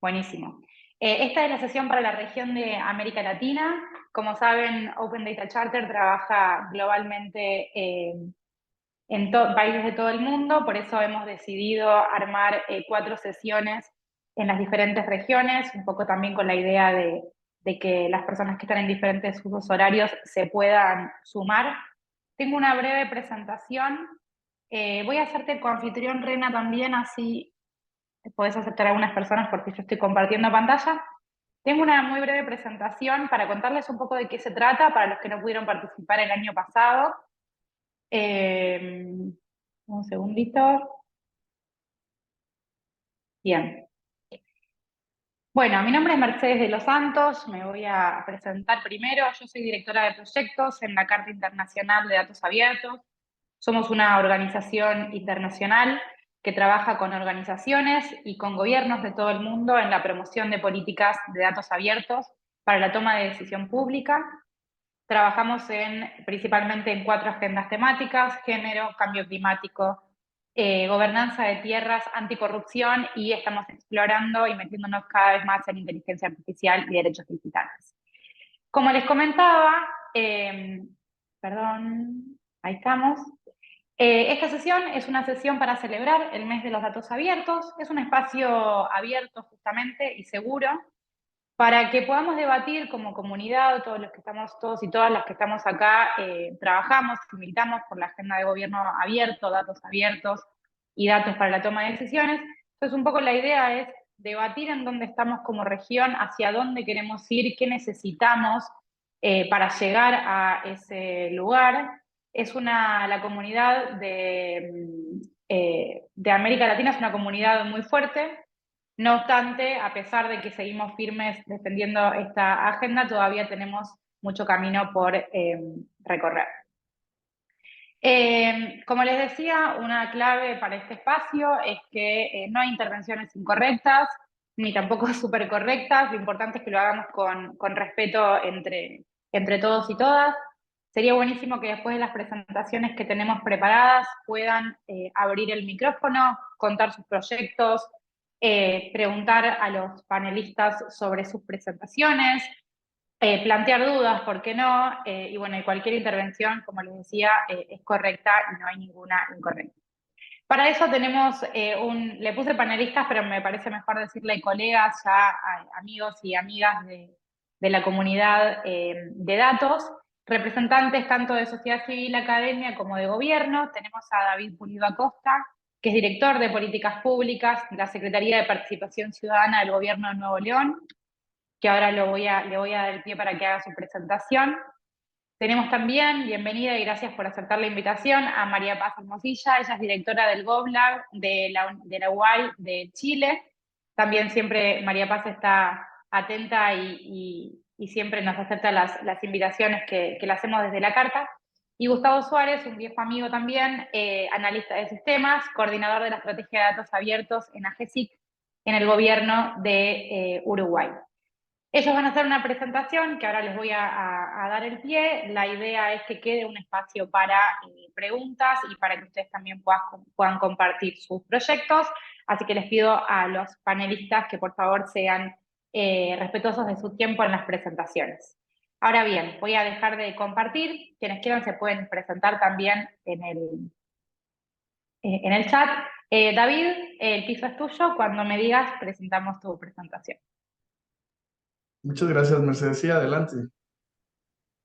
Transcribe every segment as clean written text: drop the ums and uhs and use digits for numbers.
Buenísimo. Esta es la sesión para la región de América Latina. Como saben, Open Data Charter trabaja globalmente en países de todo el mundo, por eso hemos decidido armar 4 sesiones en las diferentes regiones, un poco también con la idea de que las personas que están en diferentes usos horarios se puedan sumar. Tengo una breve presentación. Voy a hacerte coanfitrión, Rena, también, así podés aceptar a algunas personas porque yo estoy compartiendo pantalla. Tengo una muy breve presentación para contarles un poco de qué se trata para los que no pudieron participar el año pasado. Un segundito. Bien. Bueno, mi nombre es Mercedes de los Santos, me voy a presentar primero. Yo soy directora de proyectos en la Carta Internacional de Datos Abiertos. Somos una organización internacional que trabaja con organizaciones y con gobiernos de todo el mundo en la promoción de políticas de datos abiertos para la toma de decisión pública. Trabajamos principalmente en 4 agendas temáticas: género, cambio climático, gobernanza de tierras, anticorrupción, y estamos explorando y metiéndonos cada vez más en inteligencia artificial y derechos digitales. Como les comentaba, perdón, ahí estamos. Esta sesión es una sesión para celebrar el mes de los datos abiertos. Es un espacio abierto justamente y seguro para que podamos debatir como comunidad. Todos los que estamos, todos y todas las que estamos acá, trabajamos y militamos por la agenda de gobierno abierto, datos abiertos y datos para la toma de decisiones. Entonces, un poco la idea es debatir en dónde estamos como región, hacia dónde queremos ir, qué necesitamos para llegar a ese lugar. La comunidad de América Latina es una comunidad muy fuerte. No obstante, a pesar de que seguimos firmes defendiendo esta agenda, todavía tenemos mucho camino por recorrer. Como les decía, una clave para este espacio es que no hay intervenciones incorrectas, ni tampoco súper correctas. Lo importante es que lo hagamos con respeto entre todos y todas. Sería buenísimo que después de las presentaciones que tenemos preparadas puedan abrir el micrófono, contar sus proyectos, preguntar a los panelistas sobre sus presentaciones, plantear dudas, ¿por qué no? Y bueno, y cualquier intervención, como les decía, es correcta y no hay ninguna incorrecta. Para eso tenemos le puse panelistas, pero me parece mejor decirle colegas, ya amigos y amigas de la comunidad de datos, representantes tanto de sociedad civil, academia, como de gobierno. Tenemos a David Pulido Acosta, que es director de políticas públicas de la Secretaría de Participación Ciudadana del Gobierno de Nuevo León, que ahora le voy a dar el pie para que haga su presentación. Tenemos también, bienvenida y gracias por aceptar la invitación, a María Paz Hermosilla. Ella es directora del GovLab de la UAI de Chile. También siempre María Paz está atenta y siempre nos acepta las invitaciones que le hacemos desde la carta. Y Gustavo Suárez, un viejo amigo también, analista de sistemas, coordinador de la estrategia de datos abiertos en AGESIC, en el gobierno de Uruguay. Ellos van a hacer una presentación que ahora les voy a dar el pie. La idea es que quede un espacio para preguntas y para que ustedes también puedan compartir sus proyectos. Así que les pido a los panelistas que por favor sean respetuosos de su tiempo en las presentaciones. Ahora bien, voy a dejar de compartir. Quienes quieran se pueden presentar también en el chat. David, el piso es tuyo. Cuando me digas, presentamos tu presentación. Muchas gracias, Mercedes. Sí, adelante.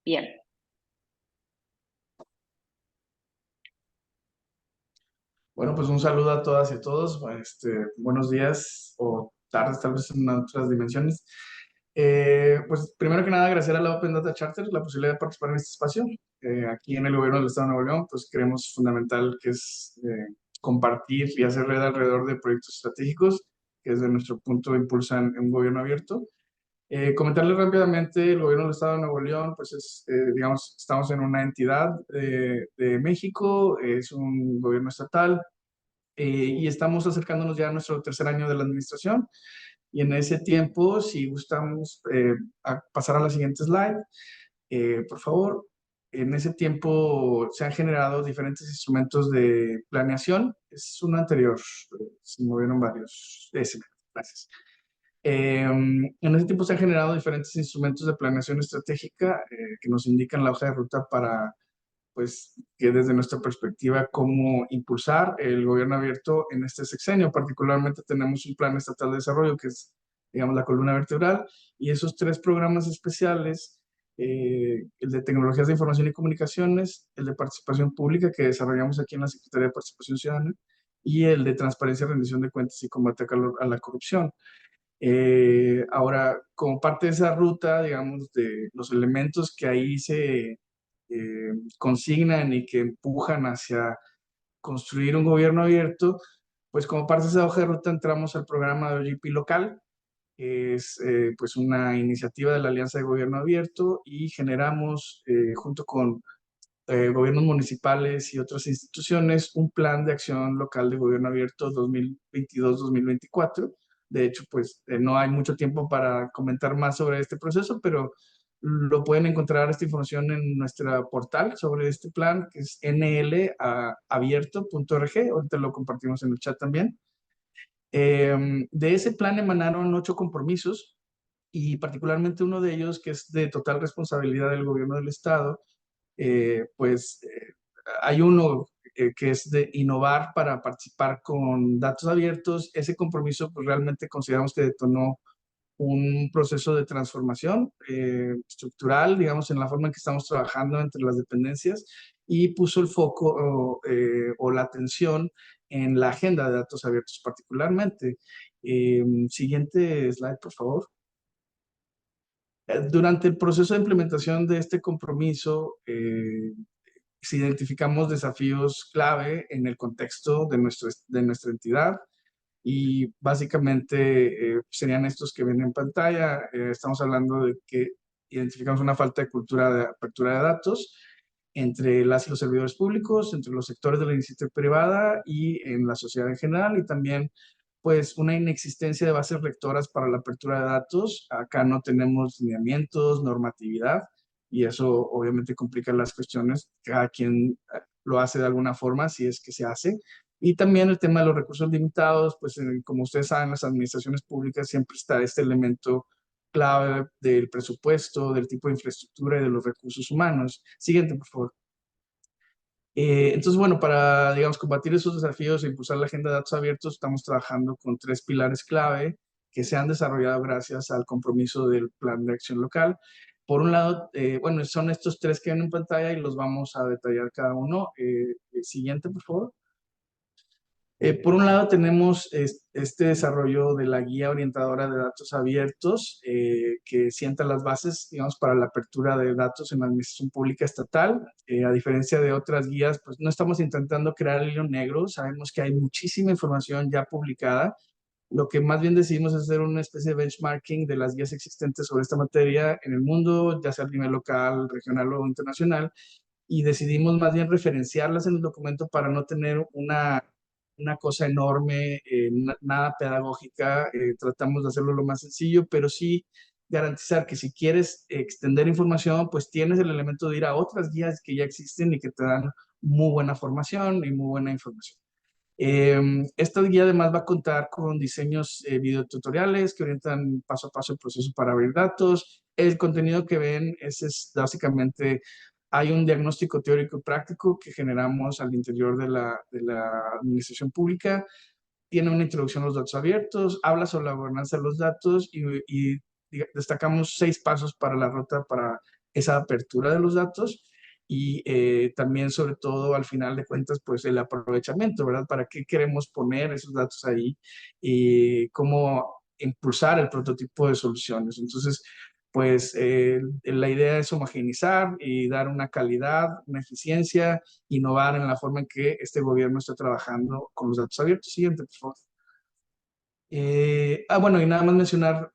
Bien. Bueno, pues un saludo a todas y a todos. Buenos días o tardes, tal vez en otras dimensiones. Pues primero que nada, agradecer a la Open Data Charter la posibilidad de participar en este espacio. Aquí en el gobierno del Estado de Nuevo León, pues creemos fundamental que es compartir y hacer red alrededor de proyectos estratégicos, que desde nuestro punto impulsan un gobierno abierto. Comentarles rápidamente, el gobierno del Estado de Nuevo León, pues digamos, estamos en una entidad de México, es un gobierno estatal, y estamos acercándonos ya a nuestro tercer año de la administración. Y en ese tiempo, si gustamos a pasar a la siguiente slide, por favor. En ese tiempo se han generado diferentes instrumentos de planeación. Es uno anterior, se movieron varios. Ese, gracias. En ese tiempo se han generado diferentes instrumentos de planeación estratégica que nos indican la hoja de ruta para, pues, que desde nuestra perspectiva, cómo impulsar el gobierno abierto en este sexenio. Particularmente tenemos un plan estatal de desarrollo que es, digamos, la columna vertebral, y esos tres programas especiales, el de tecnologías de información y comunicaciones, el de participación pública que desarrollamos aquí en la Secretaría de Participación Ciudadana, y el de transparencia, rendición de cuentas y combate a la corrupción. Ahora, como parte de esa ruta, digamos, de los elementos que ahí se consignan y que empujan hacia construir un gobierno abierto, pues como parte de esa hoja de ruta entramos al programa de OGP local, que es pues una iniciativa de la Alianza de Gobierno Abierto, y generamos junto con gobiernos municipales y otras instituciones, un plan de acción local de gobierno abierto 2022-2024. De hecho, pues no hay mucho tiempo para comentar más sobre este proceso, pero lo pueden encontrar esta información en nuestro portal sobre este plan, que es nlabierto.org. Ahorita lo compartimos en el chat también. De ese plan emanaron 8 compromisos, y particularmente uno de ellos, que es de total responsabilidad del gobierno del estado. Pues hay uno que es de innovar para participar con datos abiertos. Ese compromiso pues realmente consideramos que detonó un proceso de transformación estructural, digamos, en la forma en que estamos trabajando entre las dependencias, y puso el foco o la atención en la agenda de datos abiertos particularmente. Siguiente slide, por favor. Durante el proceso de implementación de este compromiso, si identificamos desafíos clave en el contexto de nuestra entidad, y básicamente serían estos que ven en pantalla. Estamos hablando de que identificamos una falta de cultura de apertura de datos entre las y los servidores públicos, entre los sectores de la iniciativa privada y en la sociedad en general, y también pues una inexistencia de bases rectoras para la apertura de datos. Acá no tenemos lineamientos, normatividad, y eso obviamente complica las cuestiones. Cada quien lo hace de alguna forma, si es que se hace. Y también el tema de los recursos limitados, pues como ustedes saben, las administraciones públicas siempre está este elemento clave del presupuesto, del tipo de infraestructura y de los recursos humanos. Siguiente, por favor. Entonces, bueno, para, digamos, combatir esos desafíos e impulsar la agenda de datos abiertos, estamos trabajando con 3 pilares clave que se han desarrollado gracias al compromiso del Plan de Acción Local. Por un lado, bueno, son estos 3 que ven en pantalla y los vamos a detallar cada uno. Siguiente, por favor. Por un lado, tenemos este desarrollo de la guía orientadora de datos abiertos, que sienta las bases, digamos, para la apertura de datos en la administración pública estatal. A diferencia de otras guías, pues no estamos intentando crear el hilo negro. Sabemos que hay muchísima información ya publicada. Lo que más bien decidimos es hacer una especie de benchmarking de las guías existentes sobre esta materia en el mundo, ya sea a nivel local, regional o internacional, y decidimos más bien referenciarlas en el documento para no tener una cosa enorme, nada pedagógica. Tratamos de hacerlo lo más sencillo, pero sí garantizar que si quieres extender información, pues tienes el elemento de ir a otras guías que ya existen y que te dan muy buena formación y muy buena información. Esta guía además va a contar con diseños videotutoriales que orientan paso a paso el proceso para abrir datos. El contenido que ven es básicamente, hay un diagnóstico teórico y práctico que generamos al interior de la administración pública. Tiene una introducción a los datos abiertos, habla sobre la gobernanza de los datos, y destacamos 6 pasos para la ruta para esa apertura de los datos. Y también, sobre todo, al final de cuentas, pues el aprovechamiento, ¿verdad? ¿Para qué queremos poner esos datos ahí? Y cómo impulsar el prototipo de soluciones. Entonces, pues la idea es homogeneizar y dar una calidad, una eficiencia, innovar en la forma en que este gobierno está trabajando con los datos abiertos. Siguiente, por favor. Bueno, y nada más mencionar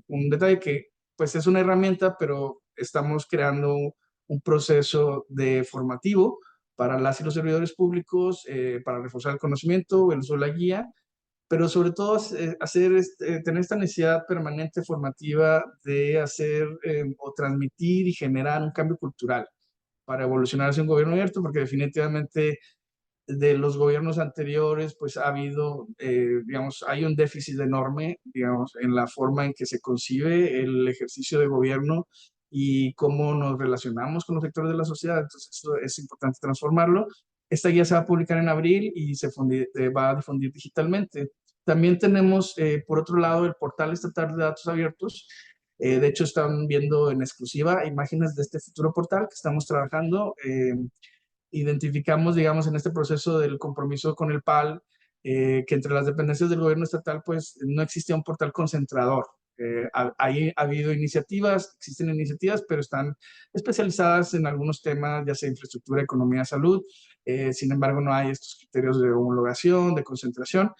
un detalle que pues es una herramienta, pero estamos creando un proceso de formativo para las y los servidores públicos, para reforzar el conocimiento, el uso de la guía, pero sobre todo tener esta necesidad permanente formativa de hacer o transmitir y generar un cambio cultural para evolucionar hacia un gobierno abierto, porque definitivamente de los gobiernos anteriores, pues ha habido, digamos, hay un déficit enorme, digamos, en la forma en que se concibe el ejercicio de gobierno y cómo nos relacionamos con los sectores de la sociedad. Entonces, eso es importante transformarlo. Esta guía se va a publicar en abril y va a difundir digitalmente. También tenemos, por otro lado, el portal estatal de datos abiertos. De hecho, están viendo en exclusiva imágenes de este futuro portal que estamos trabajando. Identificamos, digamos, en este proceso del compromiso con el PAL, que entre las dependencias del gobierno estatal, pues no existía un portal concentrador. Ha habido iniciativas, existen iniciativas, pero están especializadas en algunos temas, ya sea infraestructura, economía, salud. Sin embargo, no hay estos criterios de homologación, de concentración.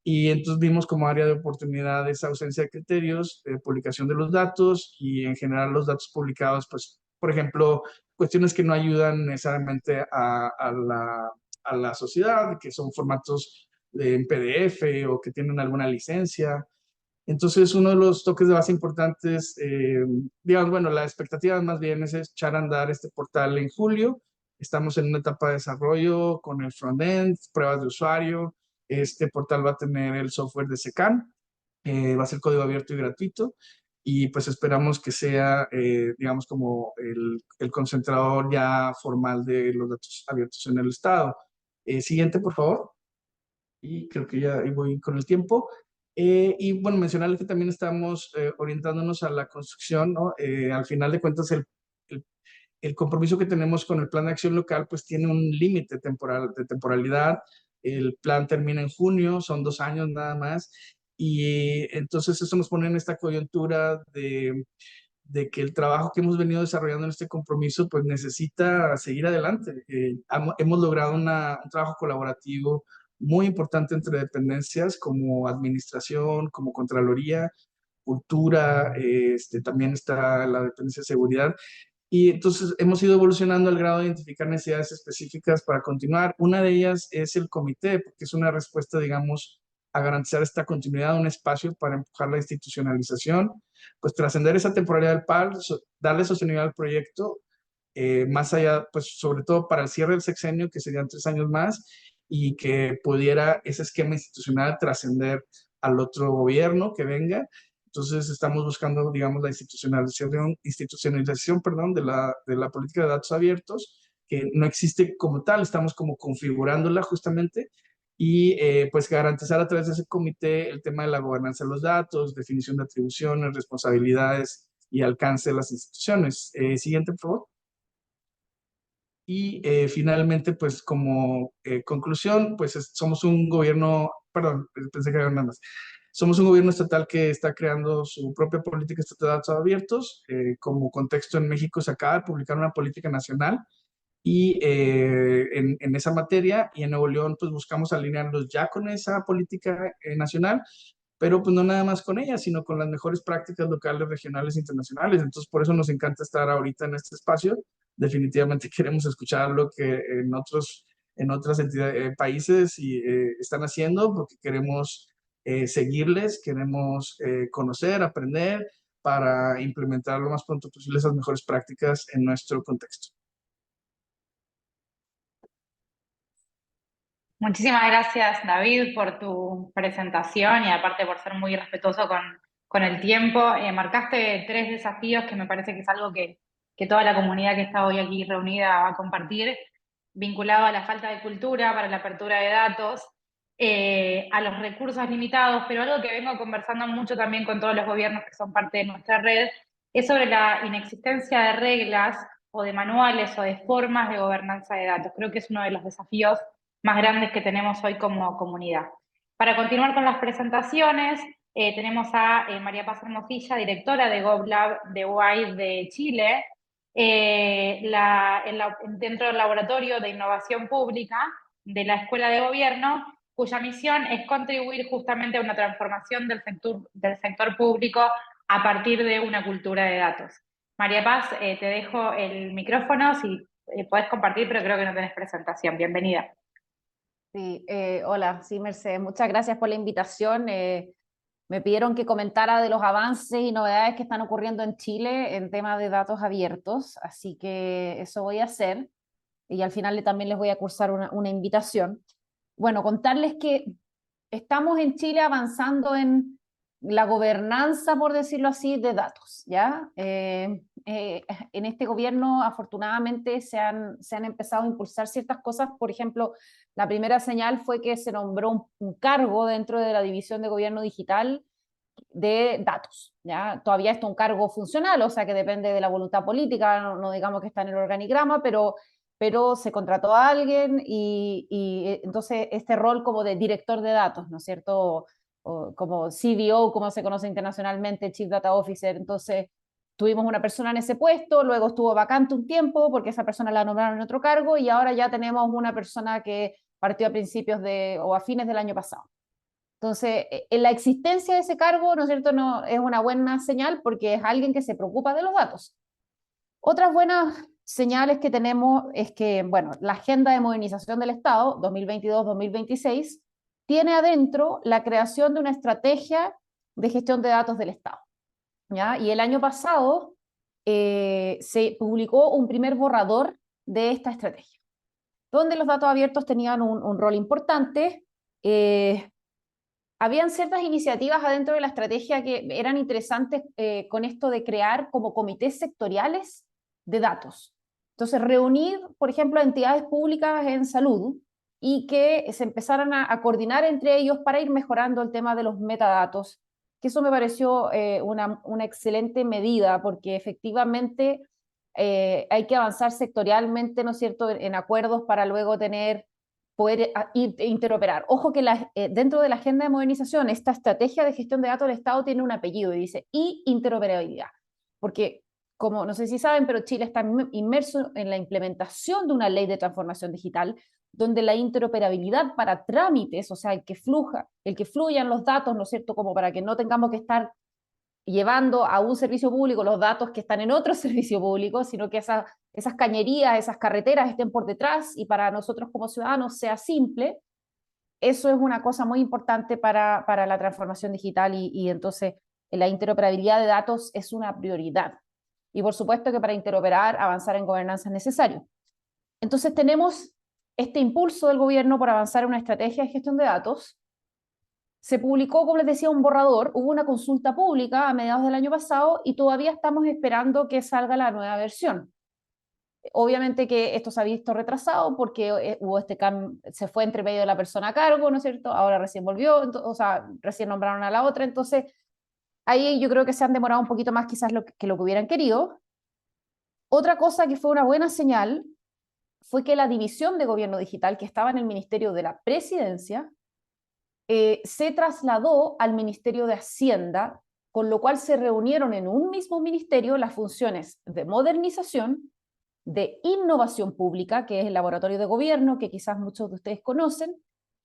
Y entonces vimos como área de oportunidad esa ausencia de criterios, publicación de los datos y en general los datos publicados, pues, por ejemplo, cuestiones que no ayudan necesariamente a la sociedad, que son formatos en PDF o que tienen alguna licencia. Entonces, uno de los toques de base importantes, digamos, bueno, la expectativa más bien es echar a andar este portal en julio. Estamos en una etapa de desarrollo con el frontend, pruebas de usuario. Este portal va a tener el software de SECAN, va a ser código abierto y gratuito. Y pues esperamos que sea, digamos, como el concentrador ya formal de los datos abiertos en el Estado. Siguiente, por favor. Y creo que ya ahí voy con el tiempo. Y bueno, mencionarles que también estamos orientándonos a la construcción, ¿no? Al final de cuentas, el, el compromiso que tenemos con el plan de acción local, pues tiene un límite temporal, de temporalidad. El plan termina en junio, son 2 años nada más. Y entonces eso nos pone en esta coyuntura de que el trabajo que hemos venido desarrollando en este compromiso, pues necesita seguir adelante. Hemos logrado un trabajo colaborativo muy importante entre dependencias como administración, como Contraloría, cultura, también está la dependencia de seguridad. Y entonces hemos ido evolucionando al grado de identificar necesidades específicas para continuar. Una de ellas es el comité, porque es una respuesta, digamos, a garantizar esta continuidad, un espacio para empujar la institucionalización, pues trascender esa temporalidad del PAL, darle sostenibilidad al proyecto, más allá, pues sobre todo para el cierre del sexenio, que serían 3 años más, y que pudiera ese esquema institucional trascender al otro gobierno que venga. Entonces estamos buscando, digamos, la institucionalización, perdón, de la política de datos abiertos, que no existe como tal, estamos como configurándola justamente y pues garantizar a través de ese comité el tema de la gobernanza de los datos, definición de atribuciones, responsabilidades y alcance de las instituciones. Siguiente, por favor. Y finalmente, pues como conclusión, pues somos un gobierno, perdón, pensé que había nada más. Somos un gobierno estatal que está creando su propia política estatal de datos abiertos. Como contexto, en México se acaba de publicar una política nacional y en esa materia, y en Nuevo León pues buscamos alinearlos ya con esa política nacional, pero pues no nada más con ella, sino con las mejores prácticas locales, regionales e internacionales. Entonces, por eso nos encanta estar ahorita en este espacio. Definitivamente queremos escuchar lo que en otras entidades, países y, están haciendo, porque queremos seguirles, queremos conocer, aprender para implementar lo más pronto posible esas mejores prácticas en nuestro contexto. Muchísimas gracias, David, por tu presentación y aparte por ser muy respetuoso con el tiempo. Marcaste 3 desafíos que me parece que es algo que toda la comunidad que está hoy aquí reunida va a compartir, vinculado a la falta de cultura para la apertura de datos, a los recursos limitados, pero algo que vengo conversando mucho también con todos los gobiernos que son parte de nuestra red, es sobre la inexistencia de reglas o de manuales o de formas de gobernanza de datos. Creo que es uno de los desafíos más grandes que tenemos hoy como comunidad. Para continuar con las presentaciones, tenemos a María Paz Hermosilla, directora de GovLab de UAI de Chile, dentro del Laboratorio de Innovación Pública de la Escuela de Gobierno, cuya misión es contribuir justamente a una transformación del sector público a partir de una cultura de datos. María Paz, te dejo el micrófono, si podés compartir, pero creo que no tenés presentación. Bienvenida. Sí, hola, sí, Mercedes, muchas gracias por la invitación. Me pidieron que comentara de los avances y novedades que están ocurriendo en Chile en temas de datos abiertos, así que eso voy a hacer. y al final también les voy a cursar una invitación. Bueno, contarles que estamos en Chile avanzando en la gobernanza, por decirlo así, de datos, ¿ya? En este gobierno, afortunadamente, se han empezado a impulsar ciertas cosas. Por ejemplo, la primera señal fue que se nombró un cargo dentro de la División de Gobierno Digital de datos, ¿ya? Todavía esto es un cargo funcional, o sea que depende de la voluntad política, no digamos que está en el organigrama, pero se contrató a alguien y entonces este rol como de director de datos, ¿no es cierto? O como CDO, como se conoce internacionalmente, Chief Data Officer. Entonces tuvimos una persona en ese puesto, luego estuvo vacante un tiempo porque esa persona la nombraron en otro cargo y ahora ya tenemos una persona que partió a principios o a fines del año pasado. Entonces, en la existencia de ese cargo, ¿no es cierto?, no, es una buena señal porque es alguien que se preocupa de los datos. Otras buenas señales que tenemos es que, bueno, la Agenda de Modernización del Estado 2022-2026 tiene adentro la creación de una estrategia de gestión de datos del Estado, ¿ya? Y el año pasado se publicó un primer borrador de esta estrategia, donde los datos abiertos tenían un rol importante. Habían ciertas iniciativas adentro de la estrategia que eran interesantes con esto de crear como comités sectoriales de datos. Entonces, reunir, por ejemplo, entidades públicas en salud y que se empezaran a coordinar entre ellos para ir mejorando el tema de los metadatos, que eso me pareció una excelente medida, porque efectivamente hay que avanzar sectorialmente, ¿no es cierto?, en acuerdos para luego poder interoperar. Ojo que dentro de la agenda de modernización, esta estrategia de gestión de datos del Estado tiene un apellido y dice interoperabilidad, porque como no sé si saben, pero Chile está inmerso en la implementación de una ley de transformación digital, donde la interoperabilidad para trámites, o sea, el que fluyan los datos, ¿no es cierto?, como para que no tengamos que estar llevando a un servicio público los datos que están en otro servicio público, sino que esas cañerías, esas carreteras estén por detrás y para nosotros como ciudadanos sea simple. Eso es una cosa muy importante para la transformación digital y entonces la interoperabilidad de datos es una prioridad. Y por supuesto que para interoperar, avanzar en gobernanza es necesario. Entonces tenemos este impulso del gobierno por avanzar en una estrategia de gestión de datos. Se publicó, como les decía, un borrador, hubo una consulta pública a mediados del año pasado y todavía estamos esperando que salga la nueva versión. Obviamente que esto se ha visto retrasado porque hubo se fue entre medio de la persona a cargo, ¿no es cierto? Ahora recién volvió, o sea, recién nombraron a la otra, entonces ahí yo creo que se han demorado un poquito más quizás que lo que hubieran querido. Otra cosa que fue una buena señal fue que la división de gobierno digital que estaba en el Ministerio de la Presidencia se trasladó al Ministerio de Hacienda, con lo cual se reunieron en un mismo ministerio las funciones de modernización, de innovación pública, que es el laboratorio de gobierno, que quizás muchos de ustedes conocen,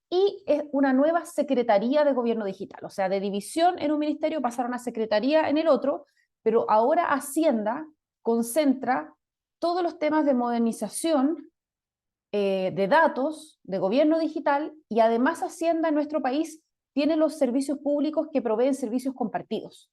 y es una nueva Secretaría de Gobierno Digital, o sea, de división en un ministerio pasaron a Secretaría en el otro, pero ahora Hacienda concentra todos los temas de modernización de datos, de gobierno digital, y además Hacienda en nuestro país tiene los servicios públicos que proveen servicios compartidos.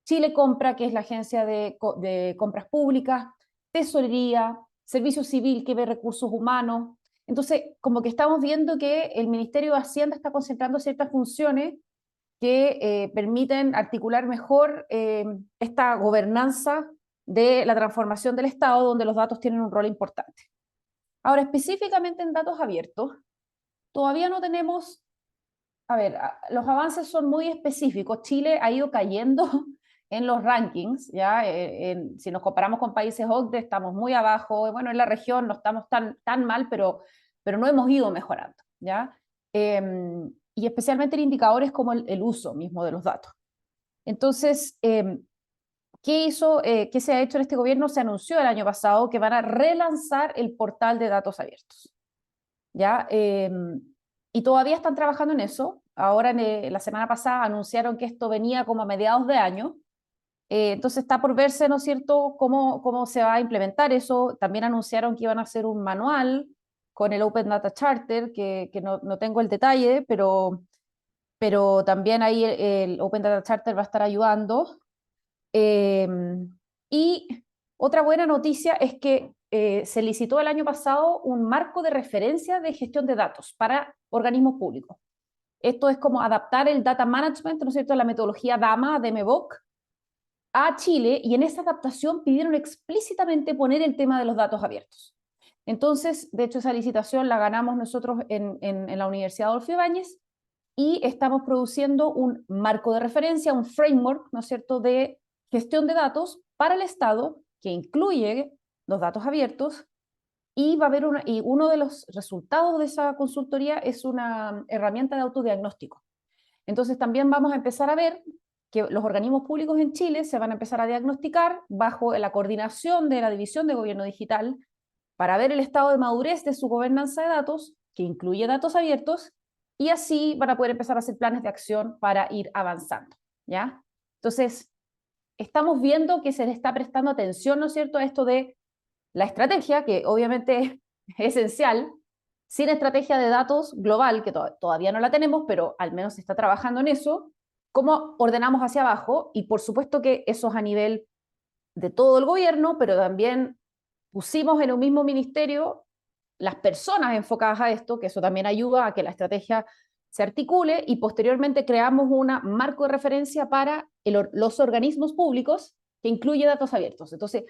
Chile Compra, que es la agencia de compras públicas, Tesorería, Servicio Civil, que ve recursos humanos. Entonces, como que estamos viendo que el Ministerio de Hacienda está concentrando ciertas funciones que permiten articular mejor esta gobernanza de la transformación del Estado, donde los datos tienen un rol importante. Ahora, específicamente en datos abiertos, todavía no tenemos, a ver, los avances son muy específicos. Chile ha ido cayendo en los rankings, ¿ya? Si nos comparamos con países OCDE, estamos muy abajo. Bueno, en la región no estamos tan mal, pero no hemos ido mejorando, ¿ya? Y especialmente en indicadores como el uso mismo de los datos. Entonces, ¿qué se ha hecho en este gobierno? Se anunció el año pasado que van a relanzar el portal de datos abiertos, ¿ya? Y todavía están trabajando en eso. Ahora, la semana pasada, anunciaron que esto venía como a mediados de año. Entonces está por verse, ¿no es cierto?, cómo se va a implementar eso. También anunciaron que iban a hacer un manual con el Open Data Charter, que no tengo el detalle, pero también ahí el Open Data Charter va a estar ayudando. Y otra buena noticia es que se licitó el año pasado un marco de referencia de gestión de datos para organismos públicos. Esto es como adaptar el data management, ¿no es cierto?, la metodología DAMA de MEVOC a Chile, y en esa adaptación pidieron explícitamente poner el tema de los datos abiertos. Entonces, de hecho, esa licitación la ganamos nosotros en la Universidad Adolfo Ibáñez, y estamos produciendo un marco de referencia, un framework, ¿no es cierto?, de gestión de datos para el Estado, que incluye los datos abiertos, y va a haber y uno de los resultados de esa consultoría es una herramienta de autodiagnóstico. Entonces también vamos a empezar a ver que los organismos públicos en Chile se van a empezar a diagnosticar bajo la coordinación de la División de Gobierno Digital para ver el estado de madurez de su gobernanza de datos, que incluye datos abiertos, y así van a poder empezar a hacer planes de acción para ir avanzando, ¿ya? Entonces, estamos viendo que se le está prestando atención, ¿no es cierto?, a esto de la estrategia, que obviamente es esencial. Sin estrategia de datos global, que todavía no la tenemos, pero al menos se está trabajando en eso, cómo ordenamos hacia abajo, y por supuesto que eso es a nivel de todo el gobierno, pero también pusimos en un mismo ministerio las personas enfocadas a esto, que eso también ayuda a que la estrategia se articule, y posteriormente creamos un marco de referencia para los organismos públicos que incluye datos abiertos. Entonces,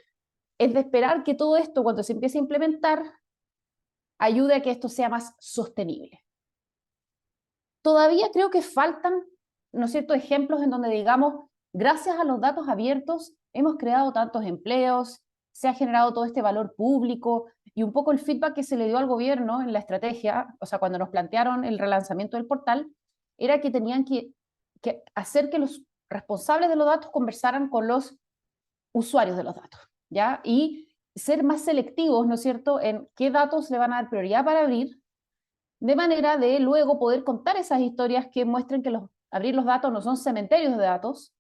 es de esperar que todo esto, cuando se empiece a implementar, ayude a que esto sea más sostenible. Todavía creo que faltan, ¿no es cierto?, ejemplos en donde digamos, gracias a los datos abiertos hemos creado tantos empleos, se ha generado todo este valor público, y un poco el feedback que se le dio al gobierno en la estrategia, o sea, cuando nos plantearon el relanzamiento del portal, era que tenían que hacer que los responsables de los datos conversaran con los usuarios de los datos, ¿ya? Y ser más selectivos, ¿no es cierto?, en qué datos le van a dar prioridad para abrir, de manera de luego poder contar esas historias que muestren que abrir los datos no son cementerios de datos,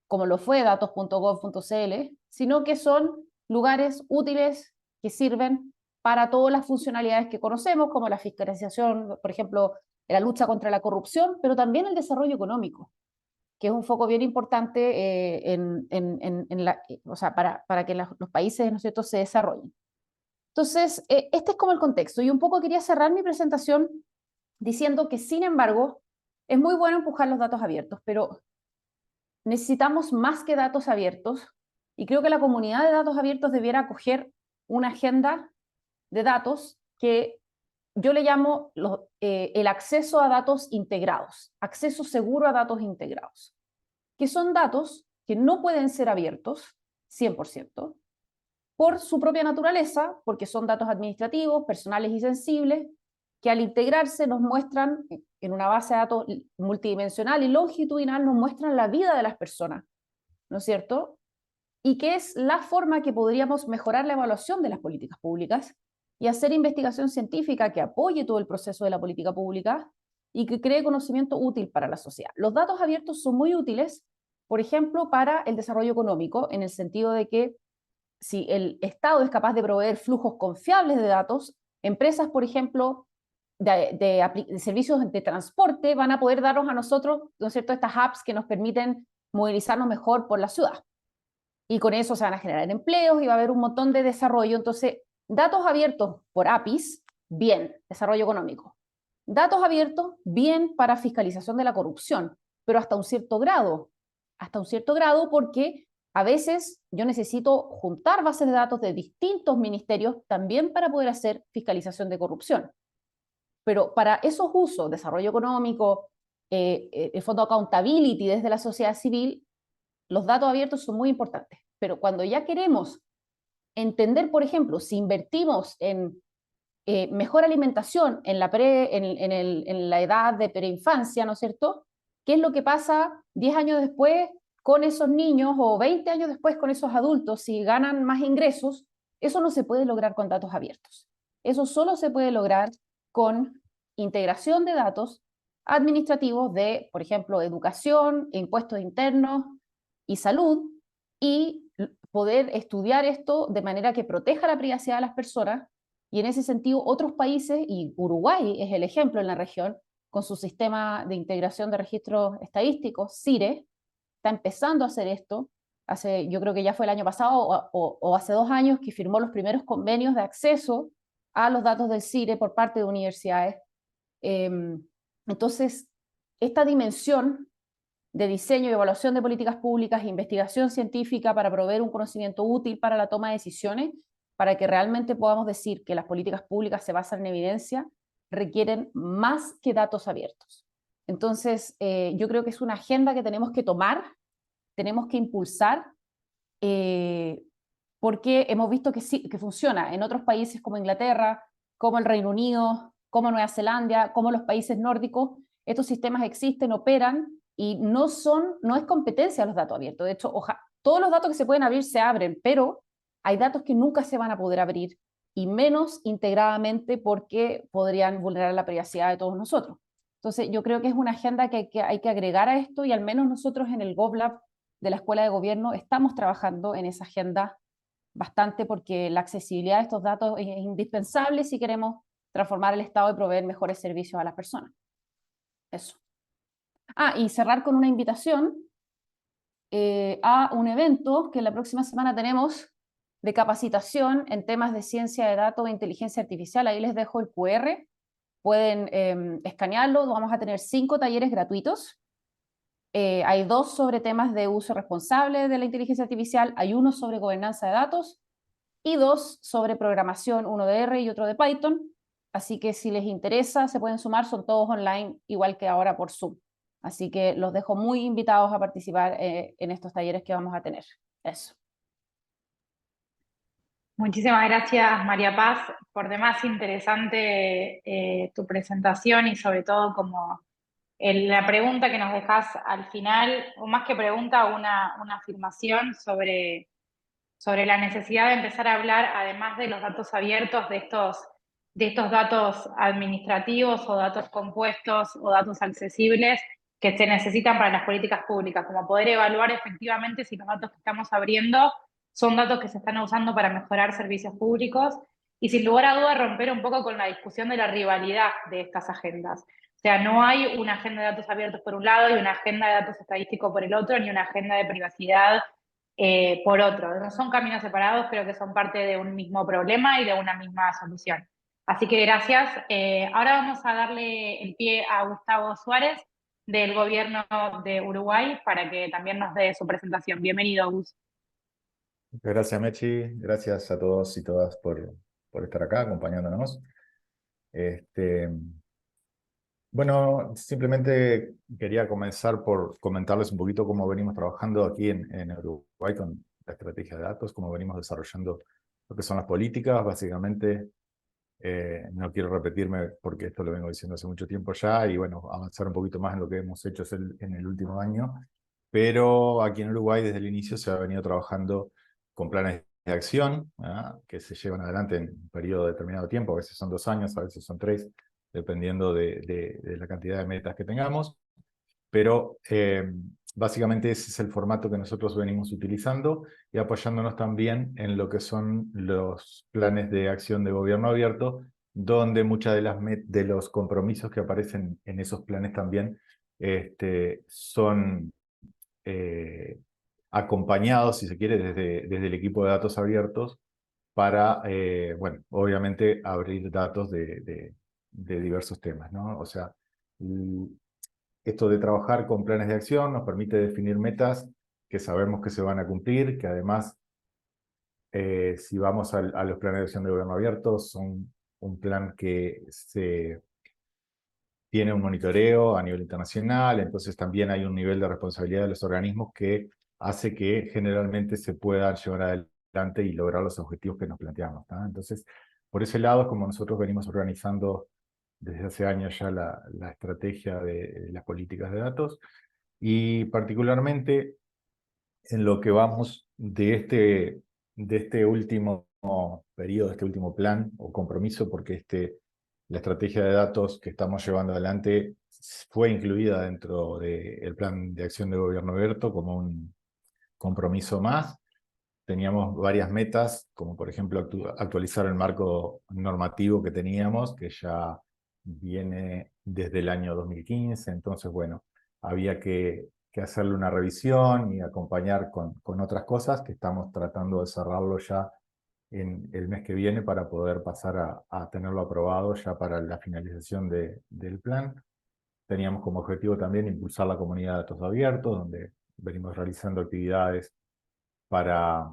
como lo fue datos.gov.cl, sino que son lugares útiles que sirven para todas las funcionalidades que conocemos, como la fiscalización, por ejemplo, la lucha contra la corrupción, pero también el desarrollo económico, que es un foco bien importante o sea, para que los países, ¿no es cierto?, se desarrollen. Entonces, este es como el contexto, y un poco quería cerrar mi presentación diciendo que, sin embargo, es muy bueno empujar los datos abiertos, pero necesitamos más que datos abiertos, y creo que la comunidad de datos abiertos debiera acoger una agenda de datos que yo le llamo el acceso a datos integrados, acceso seguro a datos integrados, que son datos que no pueden ser abiertos 100%, por su propia naturaleza, porque son datos administrativos, personales y sensibles, que al integrarse nos muestran, en una base de datos multidimensional y longitudinal, nos muestran la vida de las personas, ¿no es cierto? Y que es la forma que podríamos mejorar la evaluación de las políticas públicas y hacer investigación científica que apoye todo el proceso de la política pública y que cree conocimiento útil para la sociedad. Los datos abiertos son muy útiles, por ejemplo, para el desarrollo económico, en el sentido de que si el Estado es capaz de proveer flujos confiables de datos, empresas, por ejemplo, de servicios de transporte van a poder darnos a nosotros, ¿no es cierto?, estas apps que nos permiten movilizarnos mejor por la ciudad. Y con eso se van a generar empleos y va a haber un montón de desarrollo. Entonces, datos abiertos por APIs, bien, desarrollo económico. Datos abiertos, bien para fiscalización de la corrupción, pero hasta un cierto grado, porque a veces yo necesito juntar bases de datos de distintos ministerios también para poder hacer fiscalización de corrupción. Pero para esos usos, desarrollo económico, el fondo accountability desde la sociedad civil, los datos abiertos son muy importantes. Pero cuando ya queremos entender, por ejemplo, si invertimos en mejor alimentación en la edad de preinfancia, ¿no es cierto?, ¿qué es lo que pasa 10 años después con esos niños o 20 años después con esos adultos si ganan más ingresos? Eso no se puede lograr con datos abiertos. Eso solo se puede lograr con integración de datos administrativos de, por ejemplo, educación, impuestos internos y salud, y poder estudiar esto de manera que proteja la privacidad de las personas. Y en ese sentido, otros países, y Uruguay es el ejemplo en la región, con su sistema de integración de registros estadísticos, CIRE, está empezando a hacer esto, yo creo que ya fue el año pasado o hace 2 años, que firmó los primeros convenios de acceso a los datos del CIRE por parte de universidades. Entonces, esta dimensión de diseño y evaluación de políticas públicas, investigación científica para proveer un conocimiento útil para la toma de decisiones, para que realmente podamos decir que las políticas públicas se basan en evidencia, requieren más que datos abiertos. Entonces, yo creo que es una agenda que tenemos que tomar, tenemos que impulsar, porque hemos visto que sí, que funciona en otros países como Inglaterra, como el Reino Unido, como Nueva Zelanda, como los países nórdicos. Estos sistemas existen, operan, y no es competencia los datos abiertos. De hecho, todos los datos que se pueden abrir se abren, pero hay datos que nunca se van a poder abrir, y menos integradamente, porque podrían vulnerar la privacidad de todos nosotros. Entonces, yo creo que es una agenda que hay que agregar a esto, y al menos nosotros en el GovLab de la Escuela de Gobierno estamos trabajando en esa agenda bastante, porque la accesibilidad de estos datos es indispensable si queremos transformar el Estado y proveer mejores servicios a las personas. Eso. Y cerrar con una invitación a un evento que la próxima semana tenemos de capacitación en temas de ciencia de datos e inteligencia artificial. Ahí les dejo el QR, pueden escanearlo. Vamos a tener 5 talleres gratuitos. Hay 2 sobre temas de uso responsable de la inteligencia artificial, hay 1 sobre gobernanza de datos y 2 sobre programación, uno de R y otro de Python. Así que si les interesa, se pueden sumar, son todos online, igual que ahora por Zoom. Así que los dejo muy invitados a participar en estos talleres que vamos a tener. Eso. Muchísimas gracias, María Paz. Por demás interesante tu presentación, y sobre todo como la pregunta que nos dejas al final, o más que pregunta, una afirmación sobre la necesidad de empezar a hablar, además de los datos abiertos, de estos datos administrativos o datos compuestos o datos accesibles que se necesitan para las políticas públicas, como poder evaluar efectivamente si los datos que estamos abriendo son datos que se están usando para mejorar servicios públicos, y sin lugar a dudas romper un poco con la discusión de la rivalidad de estas agendas. O sea, no hay una agenda de datos abiertos por un lado y una agenda de datos estadísticos por el otro, ni una agenda de privacidad por otro. No son caminos separados, creo que son parte de un mismo problema y de una misma solución. Así que gracias. Ahora vamos a darle el pie a Gustavo Suárez, del Gobierno de Uruguay, para que también nos dé su presentación. Bienvenido, Gus. Gracias, Mechi. Gracias a todos y todas por estar acá acompañándonos. Bueno, simplemente quería comenzar por comentarles un poquito cómo venimos trabajando aquí en Uruguay con la estrategia de datos, cómo venimos desarrollando lo que son las políticas. Básicamente, no quiero repetirme porque esto lo vengo diciendo hace mucho tiempo ya, y bueno, avanzar un poquito más en lo que hemos hecho en el último año. Pero aquí en Uruguay desde el inicio se ha venido trabajando con planes de acción, que se llevan adelante en un periodo determinado de tiempo, a veces son 2 años, a veces son 3, dependiendo de la cantidad de metas que tengamos. Pero básicamente ese es el formato que nosotros venimos utilizando, y apoyándonos también en lo que son los planes de acción de gobierno abierto, donde muchas de los compromisos que aparecen en esos planes también son acompañados, si se quiere, desde el equipo de datos abiertos para, bueno, obviamente abrir datos de diversos temas, ¿no? O sea, esto de trabajar con planes de acción nos permite definir metas que sabemos que se van a cumplir, que además, si vamos a los planes de acción de gobierno abierto, son un plan que tiene un monitoreo a nivel internacional, entonces también hay un nivel de responsabilidad de los organismos que hace que generalmente se puedan llevar adelante y lograr los objetivos que nos planteamos, ¿no? Entonces, por ese lado es como nosotros venimos organizando desde hace años ya la estrategia de las políticas de datos, y particularmente en lo que vamos de este último periodo, de este último plan o compromiso, porque la estrategia de datos que estamos llevando adelante fue incluida dentro del plan de acción de gobierno abierto como un compromiso más. Teníamos varias metas, como por ejemplo actualizar el marco normativo que teníamos, que ya viene desde el año 2015, entonces bueno, había que hacerle una revisión y acompañar con otras cosas que estamos tratando de cerrarlo ya en el mes que viene para poder pasar a tenerlo aprobado ya para la finalización del plan. Teníamos como objetivo también impulsar la comunidad de datos abiertos, donde venimos realizando actividades para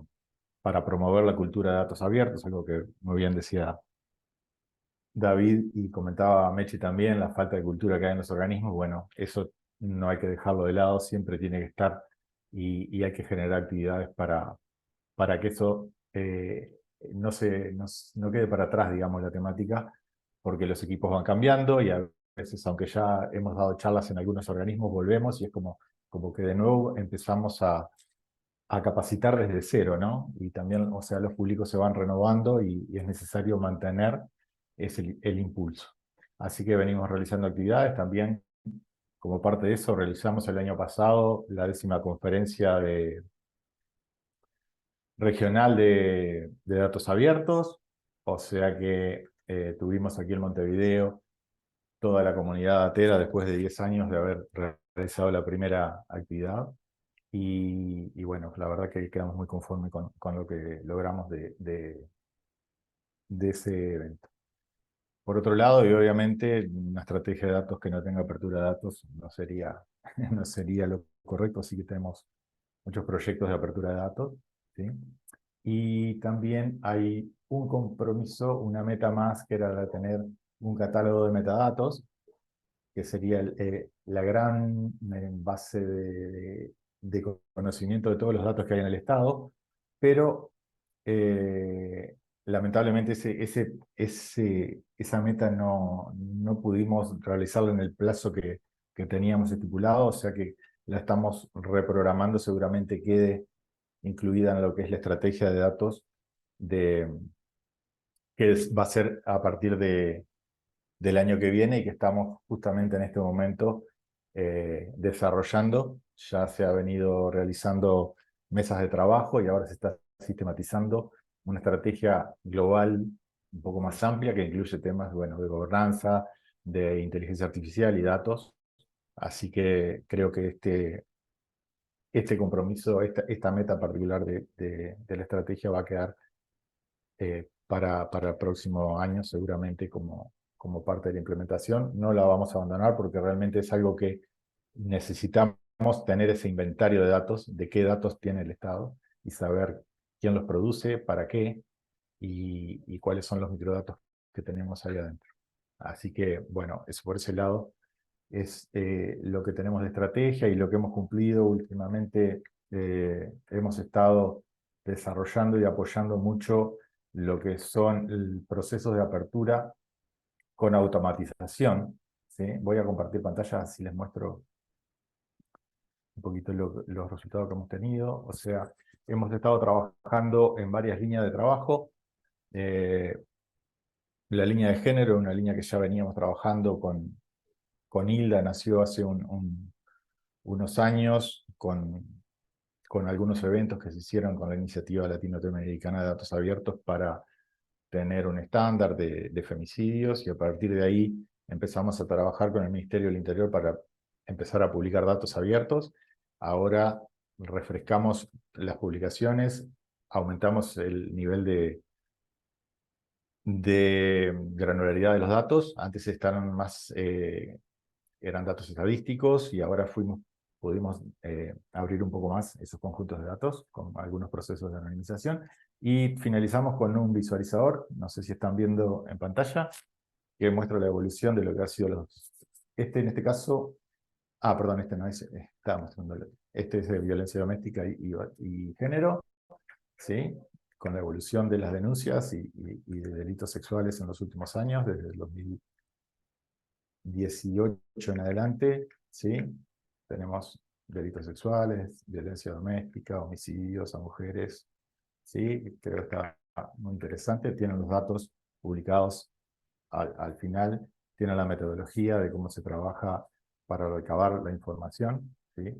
promover la cultura de datos abiertos, algo que muy bien decía David y comentaba Mechi también, la falta de cultura que hay en los organismos. Bueno, eso no hay que dejarlo de lado, siempre tiene que estar y hay que generar actividades para que eso no quede para atrás, digamos, la temática, porque los equipos van cambiando y a veces, aunque ya hemos dado charlas en algunos organismos, volvemos y es como que de nuevo empezamos a capacitar desde cero, ¿no? Y también, o sea, los públicos se van renovando y es necesario mantener el impulso. Así que venimos realizando actividades también. Como parte de eso, realizamos el año pasado la 10ª conferencia regional de datos abiertos, o sea que tuvimos aquí en Montevideo toda la comunidad datera después de 10 años de haber realizado la primera actividad. Y bueno, la verdad que quedamos muy conformes con lo que logramos de ese evento. Por otro lado, y obviamente, una estrategia de datos que no tenga apertura de datos no sería, no sería lo correcto, así que tenemos muchos proyectos de apertura de datos, ¿sí? Y también hay un compromiso, una meta más, que era la de tener un catálogo de metadatos, que sería la gran base de conocimiento de todos los datos que hay en el Estado, pero lamentablemente esa meta no pudimos realizarla en el plazo que teníamos estipulado, o sea que la estamos reprogramando, seguramente quede incluida en lo que es la estrategia de datos va a ser a partir del año que viene y que estamos justamente en este momento desarrollando. Ya se ha venido realizando mesas de trabajo y ahora se está sistematizando una estrategia global un poco más amplia que incluye temas, bueno, de gobernanza, de inteligencia artificial y datos. Así que creo que este compromiso, esta meta particular de la estrategia va a quedar para el próximo año seguramente como parte de la implementación. No la vamos a abandonar porque realmente es algo que necesitamos tener ese inventario de datos, de qué datos tiene el Estado y saber quién los produce, para qué y cuáles son los microdatos que tenemos ahí adentro. Así que, bueno, eso por ese lado es lo que tenemos de estrategia y lo que hemos cumplido últimamente. Hemos estado desarrollando y apoyando mucho lo que son procesos de apertura con automatización, ¿sí? Voy a compartir pantalla así les muestro un poquito los resultados que hemos tenido. O sea, hemos estado trabajando en varias líneas de trabajo. La línea de género, una línea que ya veníamos trabajando con Hilda, nació hace unos años con algunos eventos que se hicieron con la Iniciativa Latinoamericana de Datos Abiertos para tener un estándar de femicidios, y a partir de ahí empezamos a trabajar con el Ministerio del Interior para empezar a publicar datos abiertos. Ahora refrescamos las publicaciones, aumentamos el nivel de granularidad de los datos. Antes eran datos estadísticos y ahora pudimos abrir un poco más esos conjuntos de datos con algunos procesos de anonimización. Y finalizamos con un visualizador, no sé si están viendo en pantalla, que muestra la evolución de lo que ha sido en este caso, perdón, este no es, estaba mostrando, este es de violencia doméstica y género, ¿sí? Con la evolución de las denuncias y de delitos sexuales en los últimos años, desde el 2018 en adelante, ¿sí? Tenemos delitos sexuales, violencia doméstica, homicidios a mujeres, ¿sí? Creo que está muy interesante. Tienen los datos publicados al final, tienen la metodología de cómo se trabaja para recabar la información, ¿sí?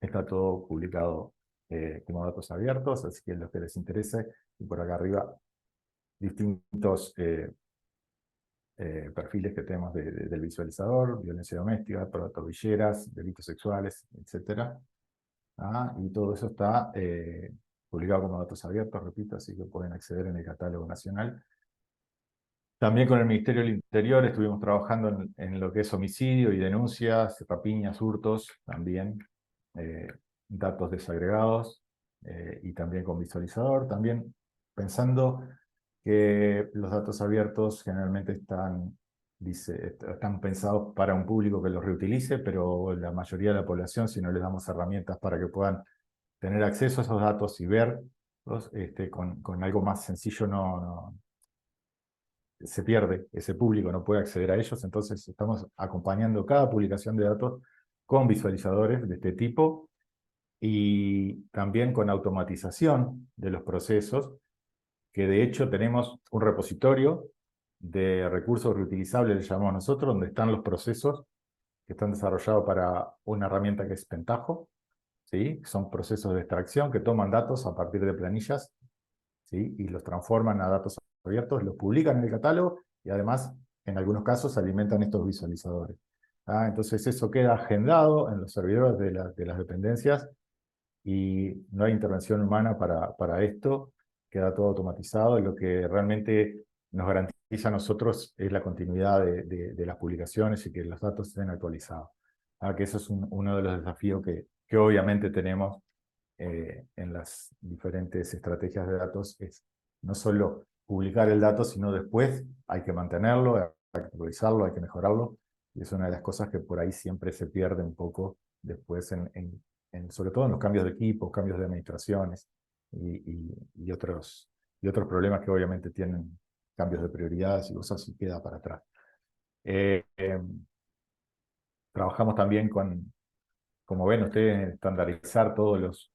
Está todo publicado como datos abiertos, así que los que les interese, y por acá arriba, distintos perfiles que tenemos del visualizador, violencia doméstica, tobilleras, delitos sexuales, etc. Y todo eso está publicado como datos abiertos, repito, así que pueden acceder en el catálogo nacional. También con el Ministerio del Interior estuvimos trabajando en lo que es homicidio y denuncias, rapiñas, hurtos, también datos desagregados, y también con visualizador, también pensando que los datos abiertos generalmente están pensados para un público que los reutilice, pero la mayoría de la población, si no les damos herramientas para que puedan tener acceso a esos datos y verlos, con algo más sencillo se pierde ese público, no puede acceder a ellos. Entonces estamos acompañando cada publicación de datos con visualizadores de este tipo y también con automatización de los procesos, que de hecho tenemos un repositorio de recursos reutilizables, le llamamos nosotros, donde están los procesos que están desarrollados para una herramienta que es Pentaho, ¿sí? Son procesos de extracción que toman datos a partir de planillas, ¿sí? Y los transforman a datos abiertos, los publican en el catálogo y además, en algunos casos, alimentan estos visualizadores. Entonces eso queda agendado en los servidores de las dependencias y no hay intervención humana para esto, queda todo automatizado y lo que realmente nos garantiza a nosotros es la continuidad de las publicaciones y que los datos estén actualizados. Que eso es uno de los desafíos que obviamente tenemos en las diferentes estrategias de datos, es no solo publicar el dato, sino después hay que mantenerlo, hay que actualizarlo, hay que mejorarlo, y es una de las cosas que por ahí siempre se pierde un poco después, sobre todo en los cambios de equipo, cambios de administraciones y otros problemas que obviamente tienen cambios de prioridades y cosas y queda para atrás. Trabajamos también como ven ustedes, estandarizar todos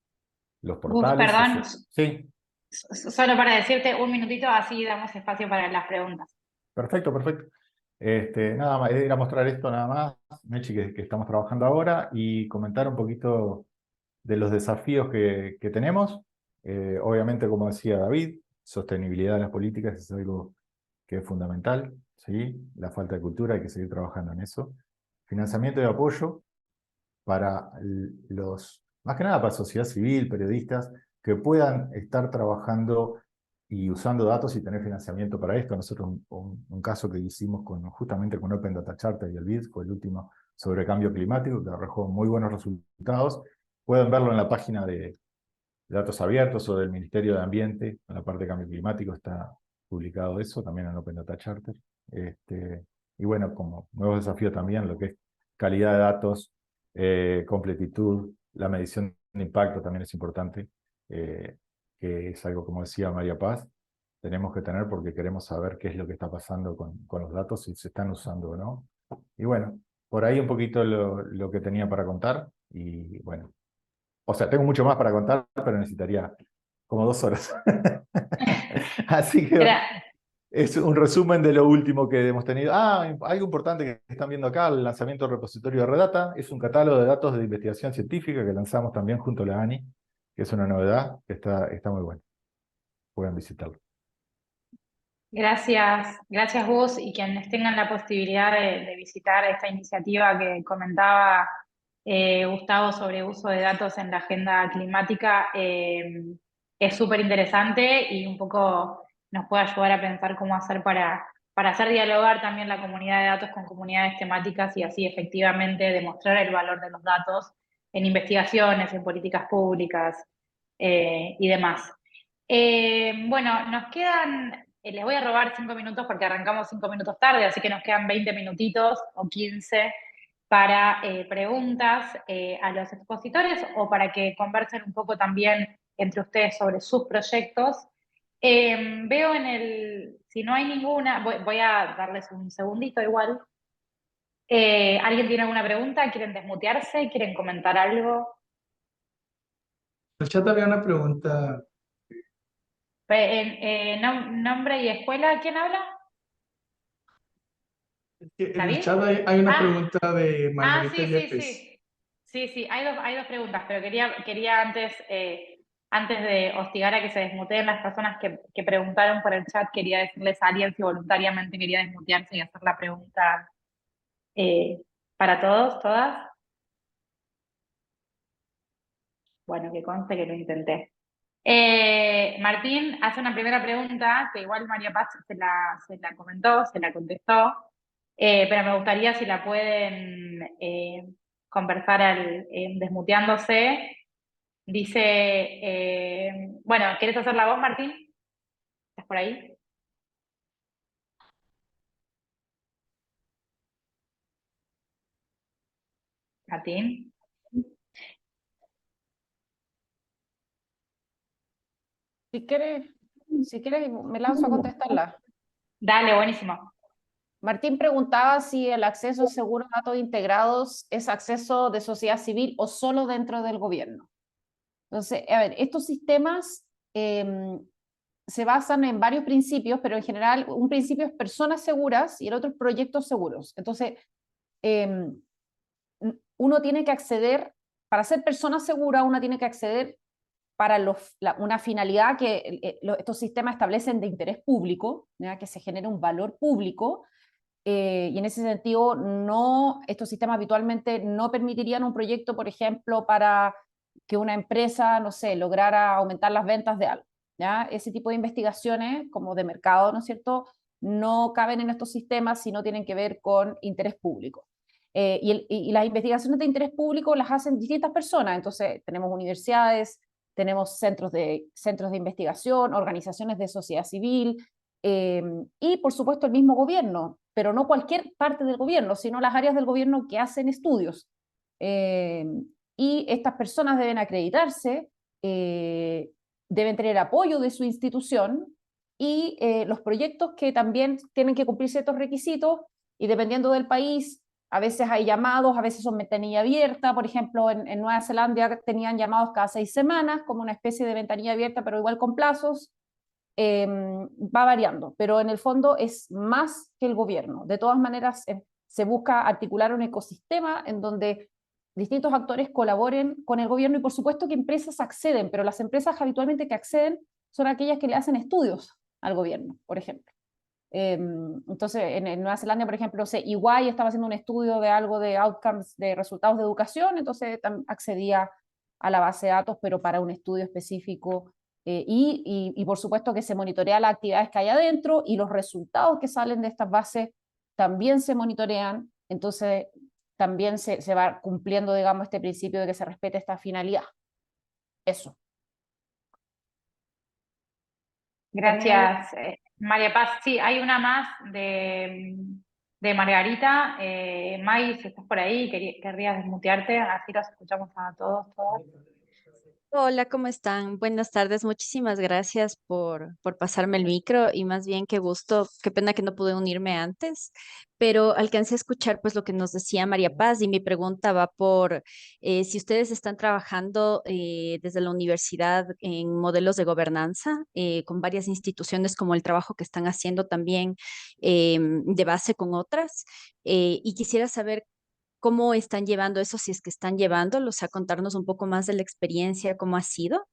los portales. Perdón, Sí, solo para decirte un minutito, así damos espacio para las preguntas. perfecto, perfecto. Nada más, era mostrar esto nada más, Mechi, que estamos trabajando ahora, y comentar un poquito de los desafíos que tenemos. Obviamente, como decía David, sostenibilidad de las políticas es algo que es fundamental, ¿sí? La falta de cultura, hay que seguir trabajando en eso. Financiamiento y apoyo para más que nada para sociedad civil, periodistas, que puedan estar trabajando y usando datos y tener financiamiento para esto. Nosotros un caso que hicimos justamente con Open Data Charter y el BID, fue el último sobre cambio climático, que arrojó muy buenos resultados. Pueden verlo en la página de Datos Abiertos o del Ministerio de Ambiente, en la parte de cambio climático está publicado eso, también en Open Data Charter. Y bueno, como nuevo desafío también, lo que es calidad de datos, completitud, la medición de impacto también es importante, que es algo, como decía María Paz, tenemos que tener porque queremos saber qué es lo que está pasando con los datos, si se están usando o no. Y bueno, por ahí un poquito lo que tenía para contar, y bueno, o sea, tengo mucho más para contar, pero necesitaría como 2 horas. Así que es un resumen de lo último que hemos tenido. Algo importante que están viendo acá, el lanzamiento del repositorio de Redata. Es un catálogo de datos de investigación científica que lanzamos también junto a la ANI, que es una novedad que está muy buena. Pueden visitarlo. Gracias Gus, y quienes tengan la posibilidad de visitar esta iniciativa que comentaba Gustavo sobre uso de datos en la agenda climática, es súper interesante y un poco nos puede ayudar a pensar cómo hacer para hacer dialogar también la comunidad de datos con comunidades temáticas y así efectivamente demostrar el valor de los datos en investigaciones, en políticas públicas y demás. Bueno, nos quedan, les voy a robar 5 minutos porque arrancamos 5 minutos tarde, así que nos quedan 20 minutitos o 15 para preguntas a los expositores o para que conversen un poco también entre ustedes sobre sus proyectos. Veo si no hay ninguna, voy a darles un segundito igual. ¿Alguien tiene alguna pregunta? ¿Quieren desmutearse? ¿Quieren comentar algo? En el chat había una pregunta. Nombre y escuela, ¿quién habla? En el ¿David? chat hay una pregunta de Margarita Sí. Yepes. Sí, hay dos preguntas, pero quería antes antes de hostigar a que se desmuteen las personas que preguntaron por el chat, quería decirles a alguien si voluntariamente quería desmutearse y hacer la pregunta para todos, todas. Bueno, que conste que lo intenté. Martín hace una primera pregunta, que igual María Paz se la comentó, se la contestó, pero me gustaría si la pueden conversar desmuteándose. Dice, bueno, ¿querés hacer la voz, Martín? ¿Estás por ahí? Martín. Si quieres, me lanzo a contestarla. Dale, buenísimo. Martín preguntaba si el acceso seguro a datos integrados es acceso de sociedad civil o solo dentro del gobierno. Entonces, a ver, estos sistemas se basan en varios principios, pero en general un principio es personas seguras y el otro es proyectos seguros. Entonces, uno tiene que acceder, para ser persona segura, uno tiene que acceder para una finalidad que estos sistemas establecen de interés público, ¿ya? Que se genere un valor público, y en ese sentido estos sistemas habitualmente no permitirían un proyecto, por ejemplo, para que una empresa, no sé, lograra aumentar las ventas de algo, ¿ya? Ese tipo de investigaciones, como de mercado, ¿no es cierto?, no caben en estos sistemas si no tienen que ver con interés público. Y las investigaciones de interés público las hacen distintas personas, entonces tenemos universidades, tenemos centros de investigación, organizaciones de sociedad civil, y por supuesto el mismo gobierno, pero no cualquier parte del gobierno, sino las áreas del gobierno que hacen estudios. Y estas personas deben acreditarse, deben tener apoyo de su institución, y los proyectos que también tienen que cumplir ciertos requisitos, y dependiendo del país, a veces hay llamados, a veces son ventanilla abierta. Por ejemplo, en Nueva Zelanda tenían llamados cada 6 semanas, como una especie de ventanilla abierta, pero igual con plazos. Va variando, pero en el fondo es más que el gobierno. De todas maneras, se busca articular un ecosistema en donde distintos actores colaboren con el gobierno, y por supuesto que empresas acceden, pero las empresas habitualmente que acceden son aquellas que le hacen estudios al gobierno, por ejemplo. Entonces, en Nueva Zelanda, por ejemplo, EY estaba haciendo un estudio de algo de outcomes, de resultados de educación, entonces accedía a la base de datos, pero para un estudio específico, y por supuesto que se monitorea las actividades que hay adentro, y los resultados que salen de estas bases también se monitorean, entonces también se va cumpliendo, digamos, este principio de que se respete esta finalidad. Eso. Gracias, María Paz. Sí, hay una más de Margarita. May, si estás por ahí, querrías desmutearte, así los escuchamos a todos, todas. Hola, ¿cómo están? Buenas tardes. Muchísimas gracias por pasarme el micro, y más bien qué gusto, qué pena que no pude unirme antes, pero alcancé a escuchar pues lo que nos decía María Paz, y mi pregunta va por si ustedes están trabajando desde la universidad en modelos de gobernanza con varias instituciones, como el trabajo que están haciendo también de base con otras, y quisiera saber cómo están llevando eso, si es que están llevándolo, o sea, contarnos un poco más de la experiencia, cómo ha sido.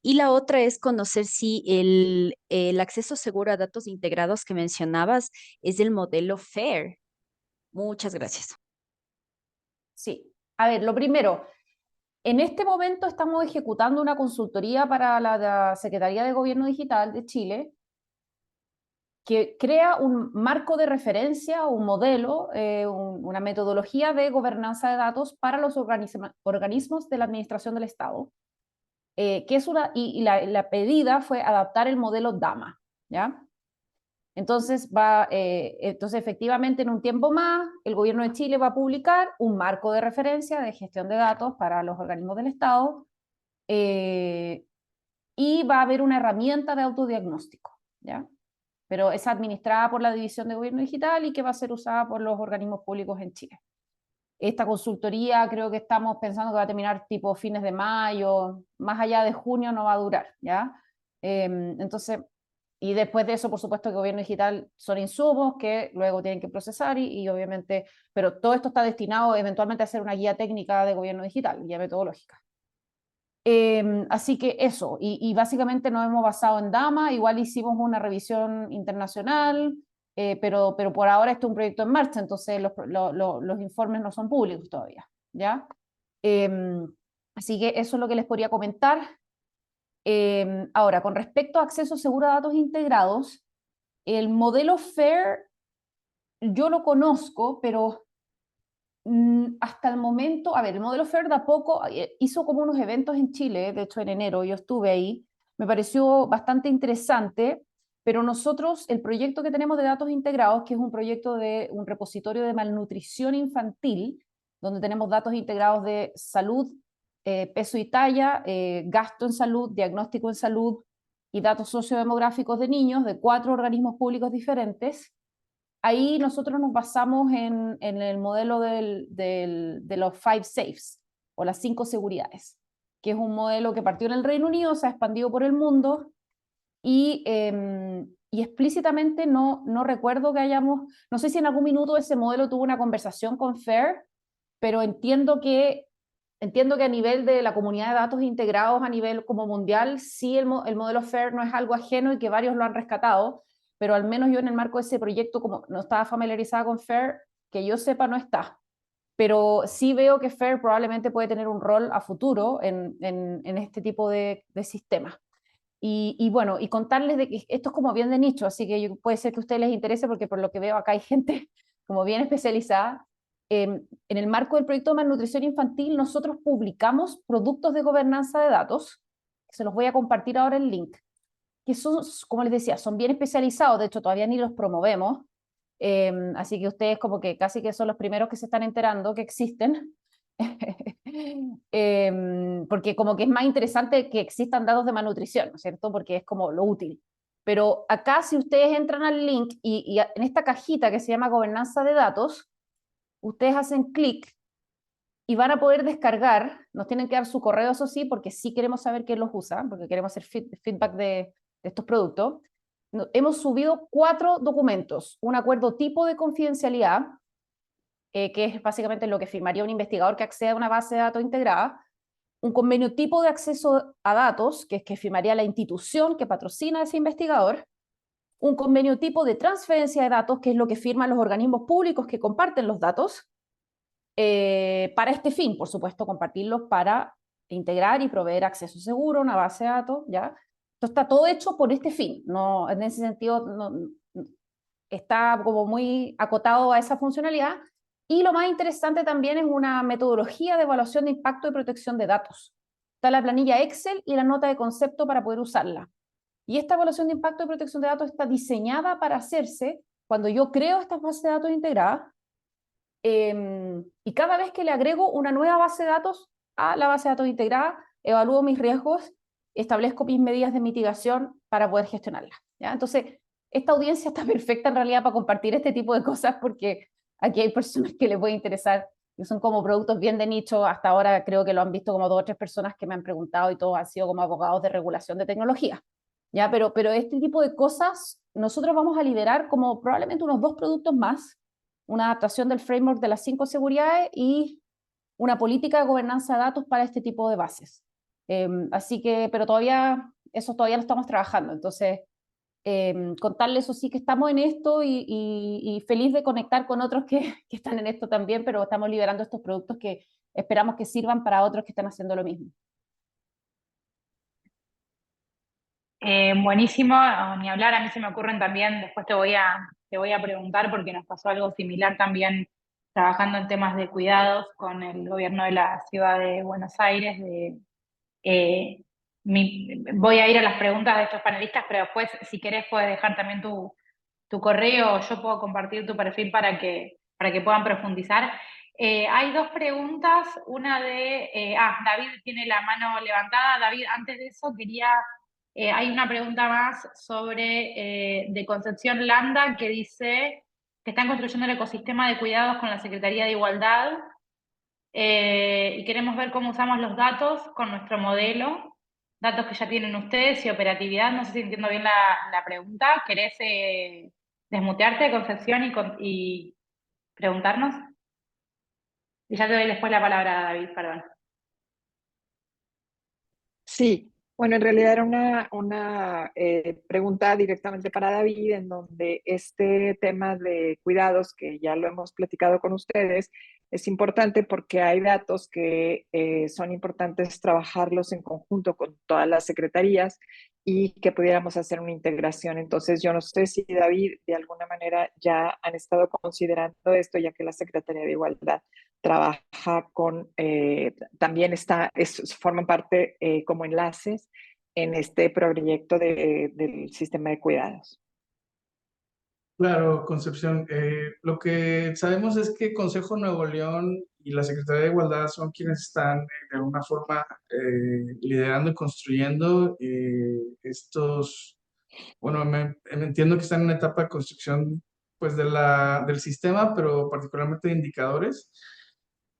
Y la otra es conocer si el acceso seguro a datos integrados que mencionabas es el modelo FAIR. Muchas gracias. Sí. A ver, lo primero, en este momento estamos ejecutando una consultoría para la Secretaría de Gobierno Digital de Chile, que crea un marco de referencia, un modelo, una metodología de gobernanza de datos para los organismos de la Administración del Estado, que es la pedida fue adaptar el modelo DAMA, ¿ya? Entonces, entonces, efectivamente, en un tiempo más, el Gobierno de Chile va a publicar un marco de referencia de gestión de datos para los organismos del Estado, y va a haber una herramienta de autodiagnóstico, ¿ya? Pero es administrada por la División de Gobierno Digital y que va a ser usada por los organismos públicos en Chile. Esta consultoría creo que estamos pensando que va a terminar tipo fines de mayo, más allá de junio no va a durar, ¿ya? Entonces, y después de eso, por supuesto, que Gobierno Digital son insumos que luego tienen que procesar, y obviamente, pero todo esto está destinado eventualmente a ser una guía técnica de Gobierno Digital, guía metodológica. Así que eso, y básicamente nos hemos basado en DAMA, igual hicimos una revisión internacional, pero por ahora este es un proyecto en marcha, entonces los informes no son públicos todavía, ¿ya? Así que eso es lo que les podría comentar. Ahora, con respecto a acceso seguro a datos integrados, el modelo FAIR yo lo conozco, pero hasta el momento, a ver, el modelo FAIR de a poco hizo como unos eventos en Chile, de hecho en enero yo estuve ahí, me pareció bastante interesante, pero nosotros, el proyecto que tenemos de datos integrados, que es un proyecto de un repositorio de malnutrición infantil, donde tenemos datos integrados de salud, peso y talla, gasto en salud, diagnóstico en salud y datos sociodemográficos de niños de 4 organismos públicos diferentes. Ahí nosotros nos basamos en el modelo de los 5 safes, o las 5 seguridades, que es un modelo que partió en el Reino Unido, se ha expandido por el mundo, y explícitamente no recuerdo que hayamos, no sé si en algún minuto ese modelo tuvo una conversación con FAIR, pero entiendo que a nivel de la comunidad de datos integrados a nivel como mundial, sí el modelo FAIR no es algo ajeno y que varios lo han rescatado, pero al menos yo en el marco de ese proyecto, como no estaba familiarizada con FAIR, que yo sepa no está. Pero sí veo que FAIR probablemente puede tener un rol a futuro en este tipo de sistemas. Y bueno, y contarles de que esto es como bien de nicho, así que puede ser que a ustedes les interese porque por lo que veo acá hay gente como bien especializada. En el marco del proyecto de malnutrición infantil nosotros publicamos productos de gobernanza de datos, que se los voy a compartir ahora el link, que son, como les decía, son bien especializados, de hecho todavía ni los promovemos, así que ustedes como que casi que son los primeros que se están enterando que existen. Porque como que es más interesante que existan datos de malnutrición, ¿no es cierto? Porque es como lo útil. Pero acá si ustedes entran al link y en esta cajita que se llama gobernanza de datos, ustedes hacen clic y van a poder descargar, nos tienen que dar su correo, eso sí, porque sí queremos saber quién los usa, porque queremos hacer feedback de estos productos. Hemos subido 4 documentos, un acuerdo tipo de confidencialidad, que es básicamente lo que firmaría un investigador que accede a una base de datos integrada, un convenio tipo de acceso a datos, que es que firmaría la institución que patrocina a ese investigador, un convenio tipo de transferencia de datos, que es lo que firman los organismos públicos que comparten los datos, para este fin, por supuesto, compartirlos para integrar y proveer acceso seguro a una base de datos, ¿ya? Esto está todo hecho por este fin, no, en ese sentido está como muy acotado a esa funcionalidad. Y lo más interesante también es una metodología de evaluación de impacto y protección de datos. Está la planilla Excel y la nota de concepto para poder usarla. Y esta evaluación de impacto y protección de datos está diseñada para hacerse cuando yo creo estas bases de datos integradas, y cada vez que le agrego una nueva base de datos a la base de datos integrada, evalúo mis riesgos, establezco mis medidas de mitigación para poder gestionarlas, ¿ya? Entonces, esta audiencia está perfecta en realidad para compartir este tipo de cosas porque aquí hay personas que les puede interesar, que son como productos bien de nicho. Hasta ahora creo que lo han visto como 2 o 3 personas que me han preguntado y todos han sido como abogados de regulación de tecnología, ¿ya? Pero este tipo de cosas nosotros vamos a liberar como probablemente unos 2 productos más, una adaptación del framework de las 5 seguridades y una política de gobernanza de datos para este tipo de bases. Así que, pero eso todavía lo estamos trabajando. Entonces, contarles eso sí que estamos en esto y feliz de conectar con otros que están en esto también, pero estamos liberando estos productos que esperamos que sirvan para otros que están haciendo lo mismo. Buenísimo, ni hablar, a mí se me ocurren también, después te voy a preguntar porque nos pasó algo similar también trabajando en temas de cuidados con el gobierno de la ciudad de Buenos Aires. Voy a ir a las preguntas de estos panelistas, pero después si querés puedes dejar también tu correo, o yo puedo compartir tu perfil para que puedan profundizar. Hay 2 preguntas, una de, David tiene la mano levantada. David, antes de eso hay una pregunta más de Concepción Landa, que dice que están construyendo el ecosistema de cuidados con la Secretaría de Igualdad, y queremos ver cómo usamos los datos con nuestro modelo, datos que ya tienen ustedes y operatividad. No sé si entiendo bien la pregunta. ¿Querés desmutearte, Concepción, y preguntarnos? Y ya te doy después la palabra a David, perdón. Sí, bueno, en realidad era una pregunta directamente para David, en donde este tema de cuidados, que ya lo hemos platicado con ustedes, es importante porque hay datos que son importantes trabajarlos en conjunto con todas las secretarías y que pudiéramos hacer una integración. Entonces, yo no sé si David, de alguna manera, ya han estado considerando esto, ya que la Secretaría de Igualdad trabaja con, también forman parte como enlaces en este proyecto del sistema de cuidados. Claro, Concepción. Lo que sabemos es que Consejo Nuevo León y la Secretaría de Igualdad son quienes están de alguna forma liderando y construyendo estos, bueno, me entiendo que están en una etapa de construcción pues del sistema, pero particularmente de indicadores.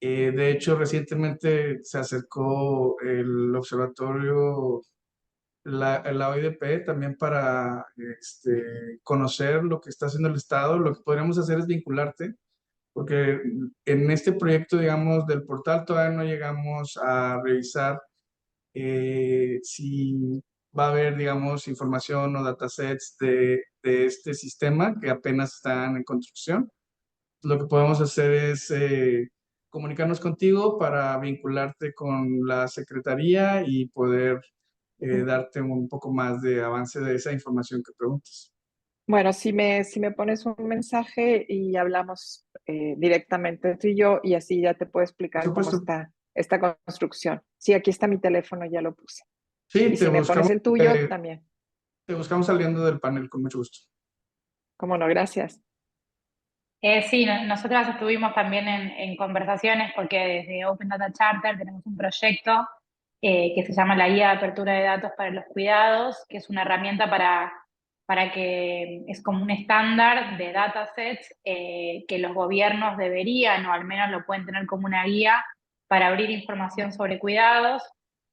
De hecho, recientemente se acercó el observatorio, la OIDP, también para conocer lo que está haciendo el Estado. Lo que podríamos hacer es vincularte, porque en este proyecto, digamos, del portal todavía no llegamos a revisar si va a haber, digamos, información o datasets de este sistema que apenas están en construcción. Lo que podemos hacer es comunicarnos contigo para vincularte con la secretaría y poder darte un poco más de avance de esa información que preguntas. Bueno, si me pones un mensaje y hablamos directamente tú y yo, y así ya te puedo Por explicar cómo supuesto. está esta construcción. Sí, aquí está mi teléfono, ya lo puse. Sí, Y si me pones el tuyo, también. te buscamos saliendo del panel con mucho gusto. Cómo no, gracias. Sí, nosotras estuvimos también en conversaciones porque desde Open Data Charter tenemos un proyecto que se llama la Guía de Apertura de Datos para los Cuidados, que es una herramienta para que es como un estándar de datasets que los gobiernos deberían, o al menos lo pueden tener como una guía para abrir información sobre cuidados.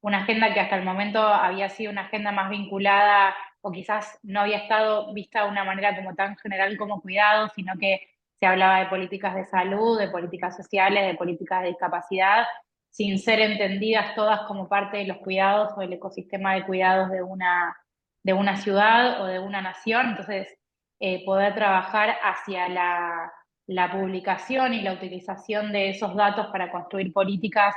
Una agenda que hasta el momento había sido una agenda más vinculada o quizás no había estado vista de una manera como tan general como cuidados, sino que se hablaba de políticas de salud, de políticas sociales, de políticas de discapacidad, sin ser entendidas todas como parte de los cuidados o del ecosistema de cuidados de una ciudad o de una nación. Entonces, poder trabajar hacia la publicación y la utilización de esos datos para construir políticas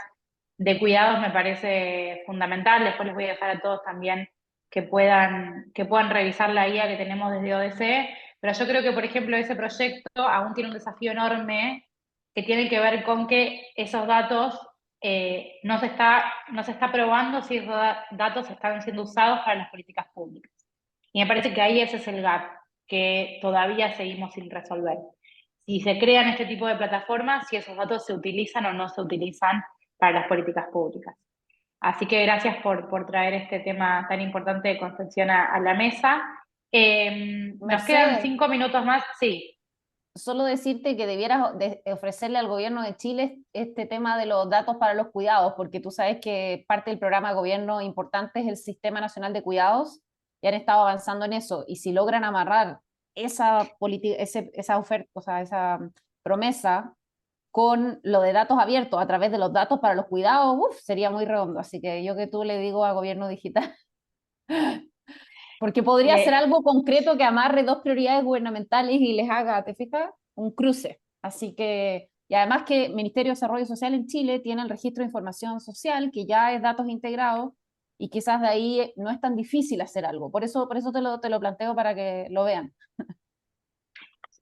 de cuidados me parece fundamental. Después les voy a dejar a todos también que puedan revisar la guía que tenemos desde ODC, pero yo creo que, por ejemplo, ese proyecto aún tiene un desafío enorme que tiene que ver con que esos datos no se está probando si esos datos están siendo usados para las políticas públicas. Y me parece que ahí ese es el gap que todavía seguimos sin resolver. Si se crean este tipo de plataformas, si esos datos se utilizan o no se utilizan para las políticas públicas. Así que gracias por traer este tema tan importante de Concepción a la mesa. Nos quedan Mercedes, 5 minutos más. Sí, solo decirte que debieras ofrecerle al gobierno de Chile este tema de los datos para los cuidados, porque tú sabes que parte del programa de gobierno importante es el Sistema Nacional de Cuidados y han estado avanzando en eso. Y si logran amarrar esa esa oferta, o sea, esa promesa con lo de datos abiertos a través de los datos para los cuidados, sería muy redondo. Así que yo que tú le digo a gobierno digital, porque podría ser eh, algo concreto que amarre dos prioridades gubernamentales y les haga, ¿te fijas? Un cruce. Así que, y además que el Ministerio de Desarrollo Social en Chile tiene el registro de información social, que ya es datos integrados, y quizás de ahí no es tan difícil hacer algo. Por eso te lo planteo para que lo vean.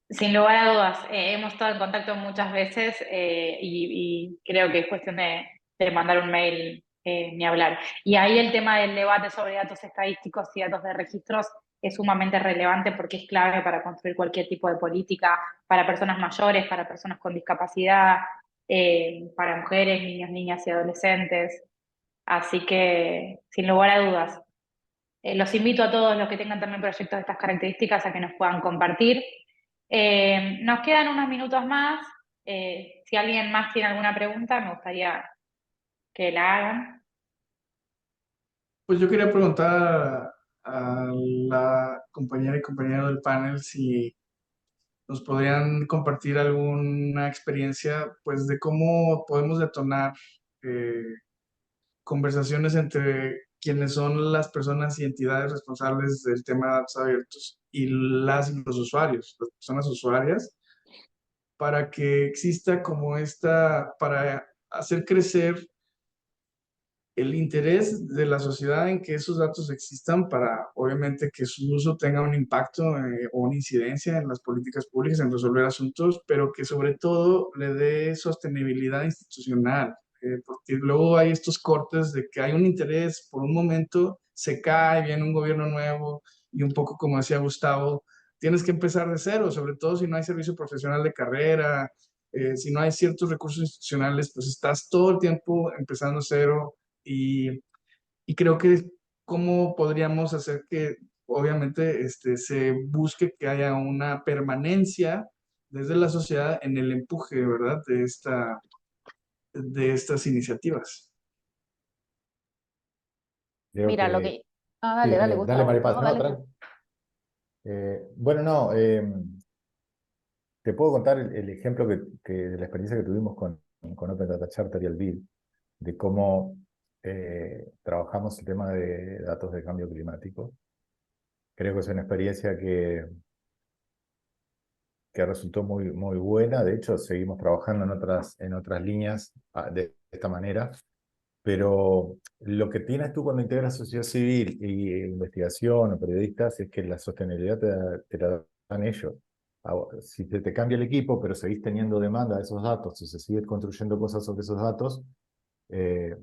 sin lugar a dudas, hemos estado en contacto muchas veces y creo que es cuestión de mandar un mail, ni hablar. Y ahí el tema del debate sobre datos estadísticos y datos de registros es sumamente relevante porque es clave para construir cualquier tipo de política para personas mayores, para personas con discapacidad, para mujeres, niños, niñas y adolescentes. Así que, sin lugar a dudas, los invito a todos los que tengan también proyectos de estas características a que nos puedan compartir. Nos quedan unos minutos más. Si alguien más tiene alguna pregunta, me gustaría que la hagan. Pues yo quería preguntar a la compañera y compañero del panel si nos podrían compartir alguna experiencia, pues, de cómo podemos detonar conversaciones entre quienes son las personas y entidades responsables del tema de datos abiertos y los usuarios, las personas usuarias, para que exista como para hacer crecer el interés de la sociedad en que esos datos existan para, obviamente, que su uso tenga un impacto o una incidencia en las políticas públicas, en resolver asuntos, pero que sobre todo le dé sostenibilidad institucional. Porque luego hay estos cortes de que hay un interés, por un momento se cae, viene un gobierno nuevo y un poco como decía Gustavo, tienes que empezar de cero, sobre todo si no hay servicio profesional de carrera, si no hay ciertos recursos institucionales, pues estás todo el tiempo empezando de cero y, y creo que cómo podríamos hacer que obviamente se busque que haya una permanencia desde la sociedad en el empuje, ¿verdad? De estas iniciativas. Creo Mira, lo que... que... Ah, Sí, dale, dale, dale Gustavo. Maripaz. No, No, dale tú. bueno, no, te puedo contar el ejemplo de la experiencia que tuvimos con Open Data Charter y el BID, de cómo trabajamos el tema de datos de cambio climático. Creo que es una experiencia que resultó muy, muy buena. De hecho, seguimos trabajando en otras líneas de esta manera. Pero lo que tienes tú cuando integras sociedad civil y investigación o periodistas es que la sostenibilidad te la dan ellos. Si te cambia el equipo, pero seguís teniendo demanda de esos datos, si se sigue construyendo cosas sobre esos datos, eh,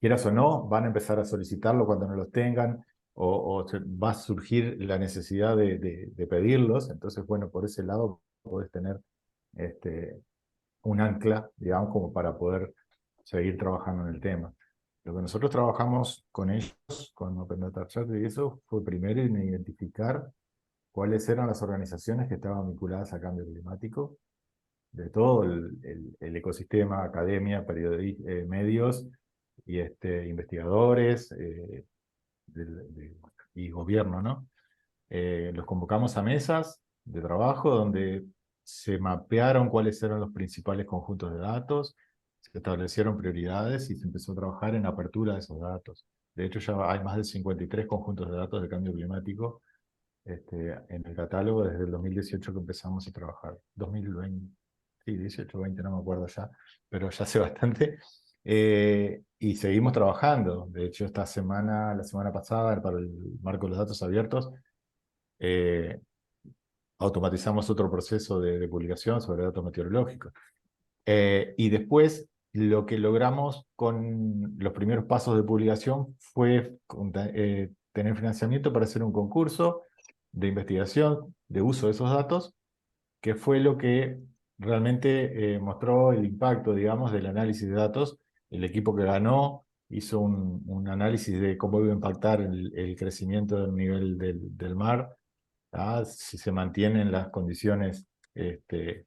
quieras o no, van a empezar a solicitarlo cuando no los tengan, va a surgir la necesidad de pedirlos. Entonces, bueno, por ese lado podés tener este, un ancla, digamos, como para poder seguir trabajando en el tema. Lo que nosotros trabajamos con ellos, con Open Data Charter y eso, fue primero en identificar cuáles eran las organizaciones que estaban vinculadas a cambio climático, de todo el ecosistema, academia, medios y investigadores y gobierno, ¿no? Los convocamos a mesas de trabajo donde se mapearon cuáles eran los principales conjuntos de datos, se establecieron prioridades y se empezó a trabajar en apertura de esos datos. De hecho, ya hay más de 53 conjuntos de datos de cambio climático en el catálogo desde el 2018 que empezamos a trabajar. 2020, sí, 18, 20, no me acuerdo ya, pero ya hace bastante. Y seguimos trabajando. De hecho, la semana pasada, para el marco de los datos abiertos, automatizamos otro proceso de publicación sobre datos meteorológicos. Y después lo que logramos con los primeros pasos de publicación fue tener financiamiento para hacer un concurso de investigación, de uso de esos datos, que fue lo que realmente mostró el impacto, digamos, del análisis de datos. El equipo que ganó hizo un análisis de cómo iba a impactar el crecimiento del nivel del mar, si se mantienen las condiciones de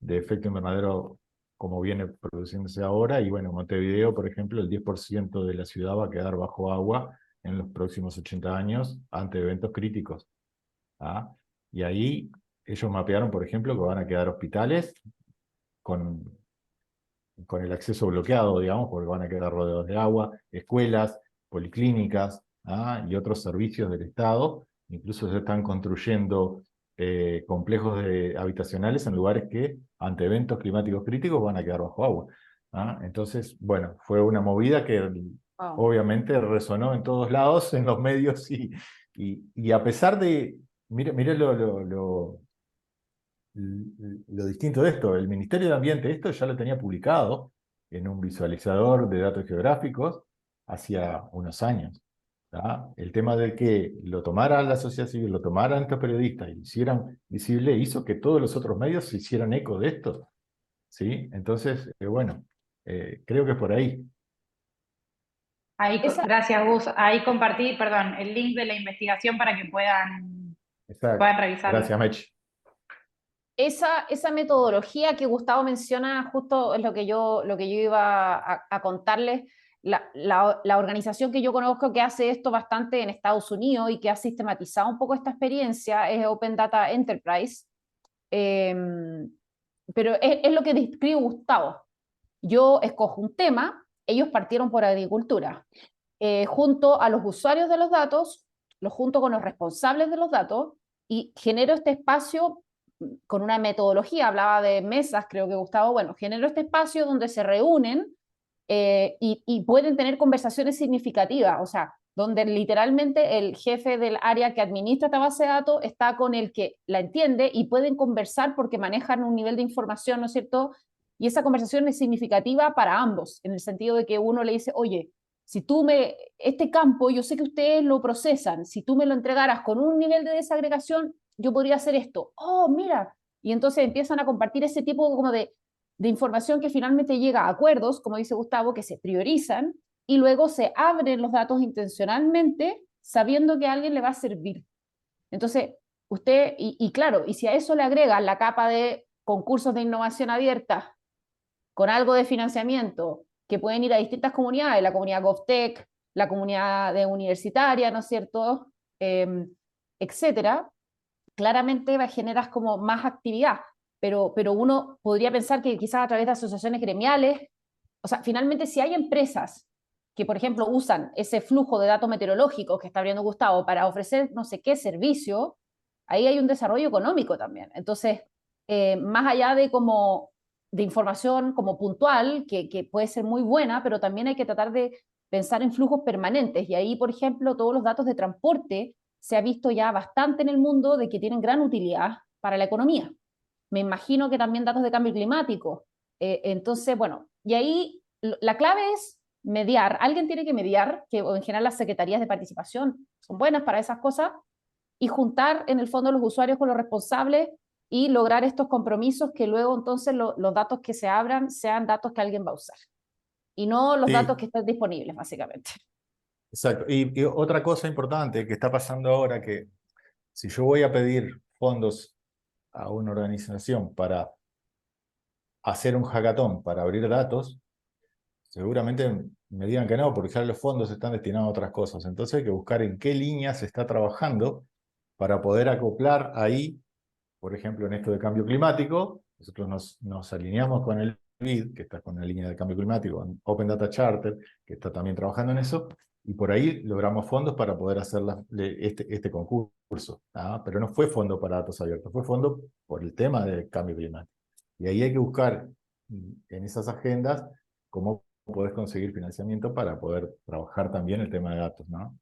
efecto invernadero como viene produciéndose ahora. Y bueno, Montevideo, por ejemplo, el 10% de la ciudad va a quedar bajo agua en los próximos 80 años ante eventos críticos. Y ahí ellos mapearon, por ejemplo, que van a quedar hospitales con el acceso bloqueado, digamos, porque van a quedar rodeados de agua, escuelas, policlínicas y otros servicios del Estado. Incluso se están construyendo complejos habitacionales en lugares que, ante eventos climáticos críticos, van a quedar bajo agua. Entonces, bueno, fue una movida que obviamente resonó en todos lados, en los medios, y a pesar de, mire lo distinto de esto, el Ministerio de Ambiente esto ya lo tenía publicado en un visualizador de datos geográficos hacía unos años. El tema de que lo tomara la sociedad civil, lo tomaran estos periodistas y lo hicieran visible, hizo que todos los otros medios se hicieran eco de esto. ¿Sí? Entonces, bueno, creo que es por ahí. Ahí, gracias, Gus. Ahí compartí, perdón, el link de la investigación para que puedan revisarlo. Gracias, Mech. Esa metodología que Gustavo menciona justo es lo que yo iba a contarles. La organización que yo conozco que hace esto bastante en Estados Unidos y que ha sistematizado un poco esta experiencia es Open Data Enterprise. Pero es lo que describe Gustavo. Yo escojo un tema, ellos partieron por agricultura. junto a los usuarios de los datos, los junto con los responsables de los datos y genero este espacio con una metodología, hablaba de mesas, creo que Gustavo, bueno, genero este espacio donde se reúnen y pueden tener conversaciones significativas, o sea, donde literalmente el jefe del área que administra esta base de datos está con el que la entiende y pueden conversar porque manejan un nivel de información, ¿no es cierto? Y esa conversación es significativa para ambos, en el sentido de que uno le dice, oye, si este campo, yo sé que ustedes lo procesan, si tú me lo entregaras con un nivel de desagregación, yo podría hacer esto. Oh, mira. Y entonces empiezan a compartir ese tipo como de información que finalmente llega a acuerdos, como dice Gustavo, que se priorizan y luego se abren los datos intencionalmente sabiendo que a alguien le va a servir. Entonces, claro, y si a eso le agrega la capa de concursos de innovación abierta con algo de financiamiento que pueden ir a distintas comunidades, la comunidad GovTech, la comunidad de universitaria, ¿no es cierto? Etcétera, claramente generas como más actividad, pero uno podría pensar que quizás a través de asociaciones gremiales, o sea, finalmente si hay empresas que, por ejemplo, usan ese flujo de datos meteorológicos que está abriendo Gustavo para ofrecer no sé qué servicio, ahí hay un desarrollo económico también. Entonces, más allá de como de información como puntual, que puede ser muy buena, pero también hay que tratar de pensar en flujos permanentes. Y ahí, por ejemplo, todos los datos de transporte se ha visto ya bastante en el mundo de que tienen gran utilidad para la economía. Me imagino que también datos de cambio climático. Entonces, bueno, y ahí la clave es mediar. Alguien tiene que mediar, que en general las secretarías de participación son buenas para esas cosas, y juntar en el fondo los usuarios con los responsables y lograr estos compromisos que luego entonces los datos que se abran sean datos que alguien va a usar y no los datos Sí, que están disponibles, básicamente. exacto. Y otra cosa importante que está pasando ahora, que si yo voy a pedir fondos a una organización para hacer un hackathon, para abrir datos, seguramente me digan que no, porque ya los fondos están destinados a otras cosas. Entonces hay que buscar en qué línea se está trabajando para poder acoplar ahí, por ejemplo, en esto de cambio climático. Nosotros nos alineamos con el BID, que está con la línea de cambio climático, con Open Data Charter, que está también trabajando en eso, y por ahí logramos fondos para poder hacer este concurso. Pero no fue fondo para datos abiertos, fue fondo por el tema del cambio climático. Y ahí hay que buscar en esas agendas cómo podés conseguir financiamiento para poder trabajar también el tema de datos, ¿no?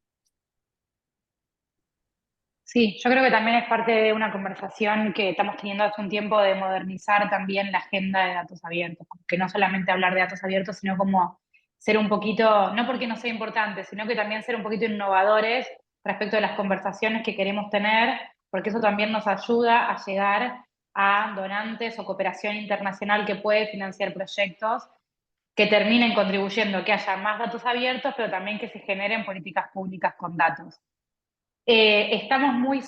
Sí, yo creo que también es parte de una conversación que estamos teniendo hace un tiempo de modernizar también la agenda de datos abiertos, que no solamente hablar de datos abiertos, sino como ser un poquito, no porque no sea importante, sino que también ser un poquito innovadores respecto de las conversaciones que queremos tener, porque eso también nos ayuda a llegar a donantes o cooperación internacional que puede financiar proyectos que terminen contribuyendo a que haya más datos abiertos, pero también que se generen políticas públicas con datos. Estamos muy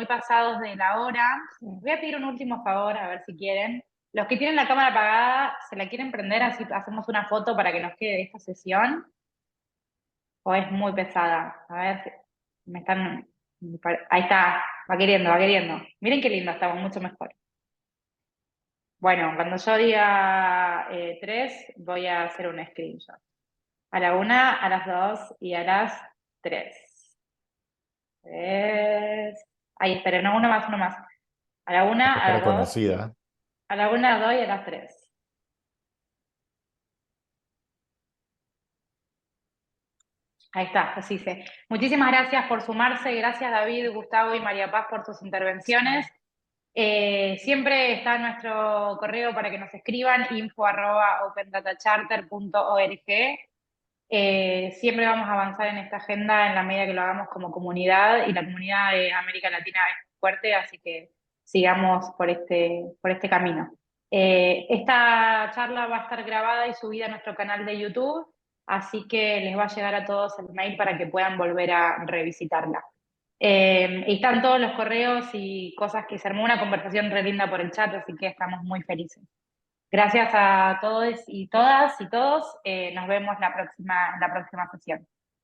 pasados de la hora. Voy a pedir un último favor, a ver si quieren. Los que tienen la cámara apagada, ¿se la quieren prender? Así hacemos una foto para que nos quede de esta sesión. ¿O es muy pesada? A ver, me están... Ahí está, va queriendo, va queriendo. Miren qué lindo, estamos mucho mejor. Bueno, cuando yo diga 3, voy a hacer un screenshot. A la 1, a las 2 y a las 3. Ahí, esperen, no, uno más, uno más. A la 1, a Cara las 2, conocida. a la 1, a las 2 y a las 3. Ahí está, así se. Muchísimas gracias por sumarse. Gracias David, Gustavo y María Paz por sus intervenciones. Siempre está nuestro correo para que nos escriban, info@opendatacharter.org. Siempre vamos a avanzar en esta agenda en la medida que lo hagamos como comunidad, y la comunidad de América Latina es fuerte, así que sigamos por este camino. Esta charla va a estar grabada y subida a nuestro canal de YouTube, así que les va a llegar a todos el mail para que puedan volver a revisitarla. Y están todos los correos y cosas que se armó una conversación re linda por el chat, así que estamos muy felices. Gracias a todos y todas y todos. Nos vemos la próxima sesión.